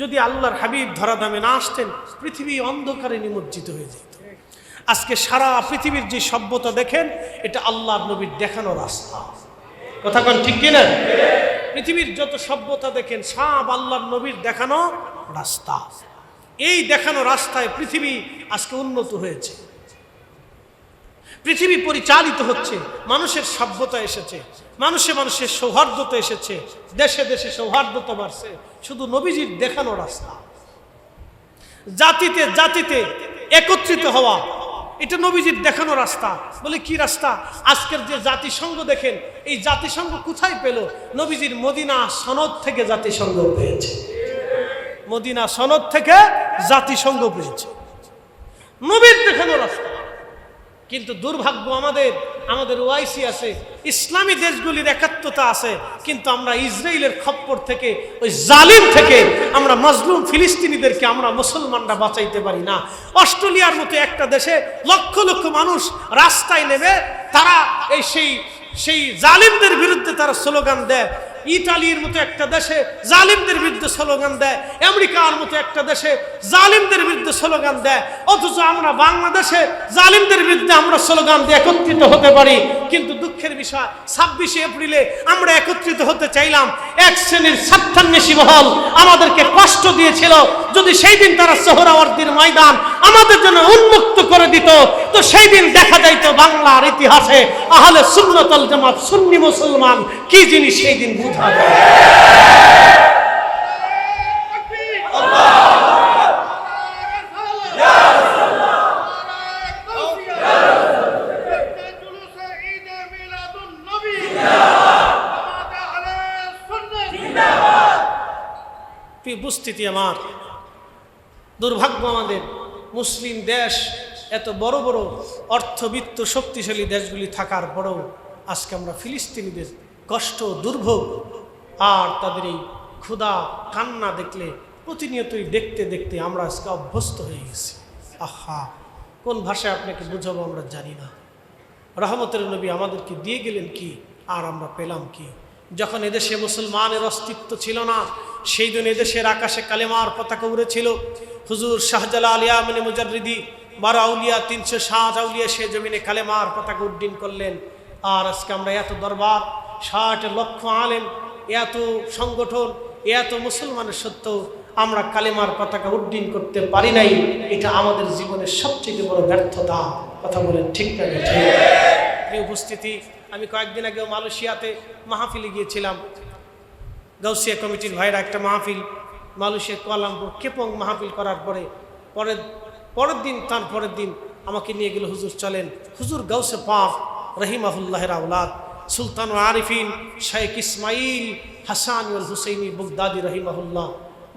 যদি আল্লাহর হাবিব ধরা দামে না আসতেন, পৃথিবী অন্ধকারে নিমজ্জিত হয়ে যেত। আজকে সারা পৃথিবীর যে সভ্যতা দেখেন, এটা আল্লাহর নবীর দেখানো রাস্তা। কথা কোন ঠিক কিনা? পৃথিবীর যত সভ্যতা দেখেন, সব আল্লাহর নবীর দেখানো রাস্তা। এই দেখানো রাস্তায় পৃথিবী আজকে উন্নত হয়েছে, পৃথিবী পরিচালিত হচ্ছে, মানুষের সভ্যতা এসেছে, মানুষের সৌহার্দ্যতা এসেছে, দেশে দেশে সৌহার্দ্যতা বাড়ছে, শুধু নবীজির দেখানো রাস্তা। জাতিতে জাতিতে একত্রিত হওয়া, এটা নবীজির দেখানো রাস্তা। বলে কি রাস্তা? আজকের যে জাতিসংঘ দেখেন, এই জাতিসংঘ কোথায় পেল? নবীজির মদিনা সনদ থেকে জাতিসংঘ পেয়েছে। মদিনা সনদ থেকে জাতিসংঘ পেয়েছে, নবীর দেখানো রাস্তা। কিন্তু দুর্ভাগ্য আমাদের ওআইসি আছে, ইসলামী দেশগুলির একাত্মতা আছে, কিন্তু আমরা ইসরায়েলের খপ্পর থেকে, ওই জালিম থেকে আমরা মজলুম ফিলিস্তিনিদেরকে আমরা মুসলমানরা বাঁচাইতে পারি না। অস্ট্রেলিয়ার মতো একটা দেশে লক্ষ লক্ষ মানুষ রাস্তায় নেমে তারা সেই জালিমদের বিরুদ্ধে তারা স্লোগান দেয়। ইতালির মতো একটা দেশে জালিমদের বিরুদ্ধে স্লোগান দেয়, আমেরিকার মতো একটা দেশে জালিমদের বিরুদ্ধে স্লোগান দেয়। অথচ আমরা বাংলাদেশে জালিমদের বিরুদ্ধে আমরা স্লোগান দিয়ে একত্রিত হতে পারি। কিন্তু দুঃখের বিষয়, 26শে এপ্রিলে আমরা একত্রিত হতে চাইলাম, এক শ্রেণীর স্বার্থান্বেষী মহল আমাদেরকে কষ্ট দিয়েছিল। যদি সেই দিন তারা সোহরাওয়ার্দীর ময়দান আমাদের জন্য উন্মুক্ত করে দিত, তো সেই দিন দেখা যাইত বাংলার ইতিহাসে আহলে সুন্নাত ওয়াল জামাত, সুন্নি মুসলমান কি জিনিস সেই দিন বুঝা যায়। উপস্থিতি আমার, দুর্ভাগ্য আমাদের মুসলিম দেশ, এত বড় বড় অর্থবিত্ত শক্তিশালী দেশগুলি থাকার পরেও আজকে আমরা ফিলিস্তিনিদের কষ্ট, দুর্ভোগ আর তাদের এই ক্ষুধা কান্না দেখলে প্রতিনিয়তই দেখতে দেখতে আমরা আজকে অভ্যস্ত হয়ে গেছি। আহা, কোন ভাষায় আপনাকে বুঝাবো আমরা জানি না। রহমতের নবী আমাদেরকে দিয়ে গেলেন কি, আর আমরা পেলাম কি? যখন এদেশে মুসলমানের অস্তিত্ব ছিল না, সেই দিন এদেশের আকাশে কালেমার পতাকা উড়েছিল। হুজুর শাহজালাল ইয়ামানি মুজাররিদি 12 আউলিয়া 360 আউলিয়া সে জমিনে কালেমার পতাকা উড্ডীন করলেন। আর আজকে আমরা এত দরবার, 60 লক্ষ আলেম, এত সংগঠন, এত মুসলমানের সত্ত্বেও আমরা কালেমার পতাকা উড্ডীন করতে পারি নাই। এটা আমাদের জীবনের সবচেয়ে বড় ব্যর্থতা। কথা বলেন ঠিক না ঠিক? এই উপস্থিতি, আমি কয়েকদিন আগে মালয়েশিয়াতে মাহফিলে গিয়েছিলাম। গাউসিয়া কমিটির ভাইরা একটা মাহফিল মালয়েশিয়া কুয়ালালামপুর কেপং মাহফিল করার পরের দিন আমাকে নিয়ে গেল, হুজুর চলেন। হুজুর গাউসে পাক রহিমাহুল্লাহের আওলাদ সুলতান আরিফিন শেখ ইসমাইল হাসান হুসেইনি বগদাদি রহিমাহুল্লাহ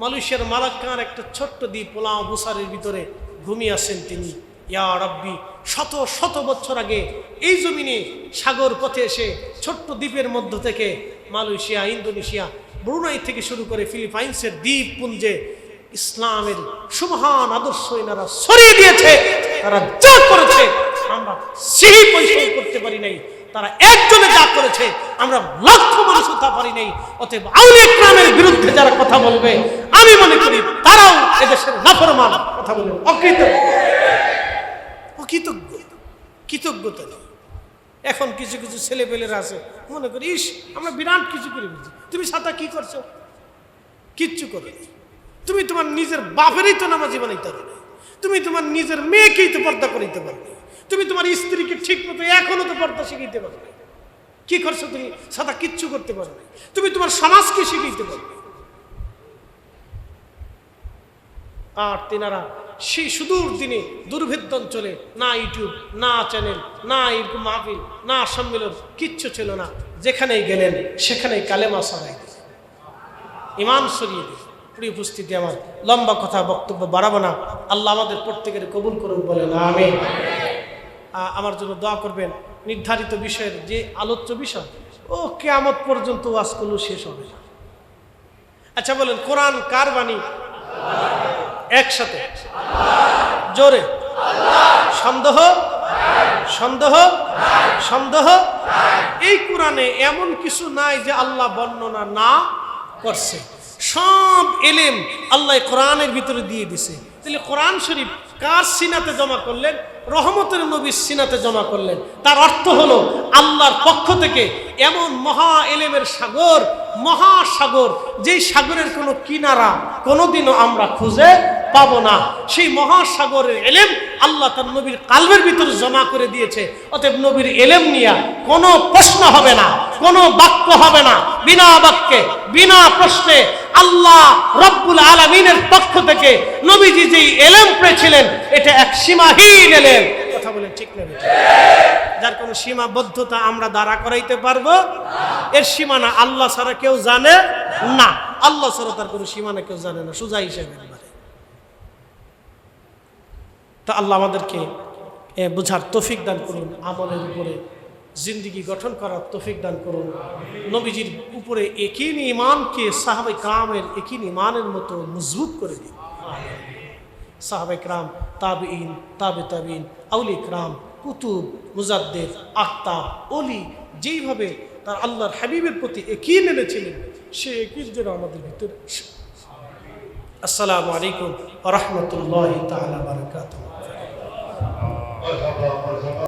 মালয়েশিয়ার মালাক্কার একটা ছোট্ট দ্বীপ পোলাও বুসারের ভিতরে ঘুমিয়ে আসেন তিনি। ইয়া রাব্বি, শত শত বছর আগে এই জমিনে সাগর পথে এসে ছোট্ট দ্বীপের মধ্য থেকে মালয়েশিয়া, ইন্দোনেশিয়া, ব্রুনাই থেকে শুরু করে ফিলিপাইন্সের দ্বীপপুঞ্জে ইসলামের সুমহান আদর্শ এনারা ছড়িয়ে দিয়েছে। তারা যা করেছে আমরা সেই পয়সা করতে পারি নাই, তারা একজনে যা করেছে আমরা লক্ষ মানুষ তা পারি নাই। অতএব আউলিয়া ইকরামের বিরুদ্ধে যারা কথা বলবে, আমি মনে করি তারাও এদেশের নাফরমান। কথা বলবে কৃতজ্ঞতা নেই। এখন কিছু কিছু ছেলেপেলেরা আছে মনে করি, ইস আমরা বিরাট কিছু করে বুঝি। তুমি সাথে কি করছো? কিচ্ছু করে। তুমি তোমার নিজের বাপেরই তো নামাজি বানাইতে পারো, তুমি তোমার নিজের মেয়েকেই তো পর্দা করাইতে পারবে, তুমি তোমার স্ত্রীকে ঠিক মতো এখনো তো পর্দা শিখাইতে পারবে। কি করছো তুমি? সাদা কিচ্ছু করতে পারবে। তুমি তোমার সমাজকে শিখাইতে পারবে। আর তেনারা সেই সুদূর দিনে দুর্ভেদ্য অঞ্চলে না ইউটিউব, না চ্যানেল, না এরকম মাহফিল, না সম্মেলন, কিচ্ছু ছিল না। যেখানেই গেলেন সেখানেই কালেমা ছড়াই দিলেন, ঈমান ছড়িয়ে দিলেন। প্রিয় উপস্থিতি, আমার লম্বা কথা বক্তব্য বাড়াবো না। আল্লাহ আমাদের প্রত্যেকের কবুল করুন, বলেন আমিন। আমার জন্য দোয়া করবেন। নির্ধারিত বিষয়ের যে আলোচ্য বিষয়, ও কিয়ামত পর্যন্ত ওয়াজ করলে শেষ হবে না। আচ্ছা বলেন, কোরআন কার বাণী? একসাথে জোরে। সন্দেহ সন্দেহ সন্দেহ এই কোরআনে এমন কিছু নাই যে আল্লাহ বর্ণনা না করছে। সব এলেম আল্লাহ কোরআনের ভিতরে দিয়ে দিছে। তাহলে কোরআন শরীফ কার সিনাতে জমা করলেন? রহমতের নবীর সিনাতে জমা করলেন। তার অর্থ হলো আল্লাহর পক্ষ থেকে এমন মহা এলেমের সাগর, মহাসাগর, যেই সাগরের কোনো কিনারা কোনোদিনও আমরা খুঁজে পাবো না। সেই মহাসাগরের এলেম আল্লাহ তার নবীর কালবের ভিতরে জমা করে দিয়েছে। অতএব নবীর এলেম নিয়ে কোনো প্রশ্ন হবে না, কোনো বাক্য হবে না। বিনা বাক্যে, বিনা প্রশ্নে আল্লাহ রব্বুল আলামিনের পক্ষ থেকে নবীজি যেই এলেম পেয়েছিলেন, এটা এক সীমাহীন এলেম। কথা বলেন ঠিক না? যার কোনো সীমাবদ্ধতা আমরা দাঁড়া করাইতে পারবো? এর সীমানা আল্লাহ ছাড়া কেউ জানে না। আল্লাহ ছাড়া তার কোনো সীমানা কেউ জানে না, সোজা হিসেবে। তা আল্লাহ আমাদেরকে বোঝার তৌফিক দান করুন, আমলের উপরে জিন্দিগি গঠন করার তৌফিক দান করুন। নবীজির উপরে একই ঈমানকে সাহাবায়ে কেরামের একই ঈমানের মতো মজবুত করে দিন। সাহাবায়ে কেরাম, তাবিঈন, তাবে তাবিঈন, আউলিয়া কেরাম, কুতুব, মুজাদ্দিদ, আখতাব, ওলি যেইভাবে তার আল্লাহর হাবিবের প্রতি একই এনেছিলেন, সে একই যেন আমাদের ভিতরে। আসসালামু আলাইকুম ওয়া রাহমাতুল্লাহি তাআলা ওয়া বারাকাতুহু।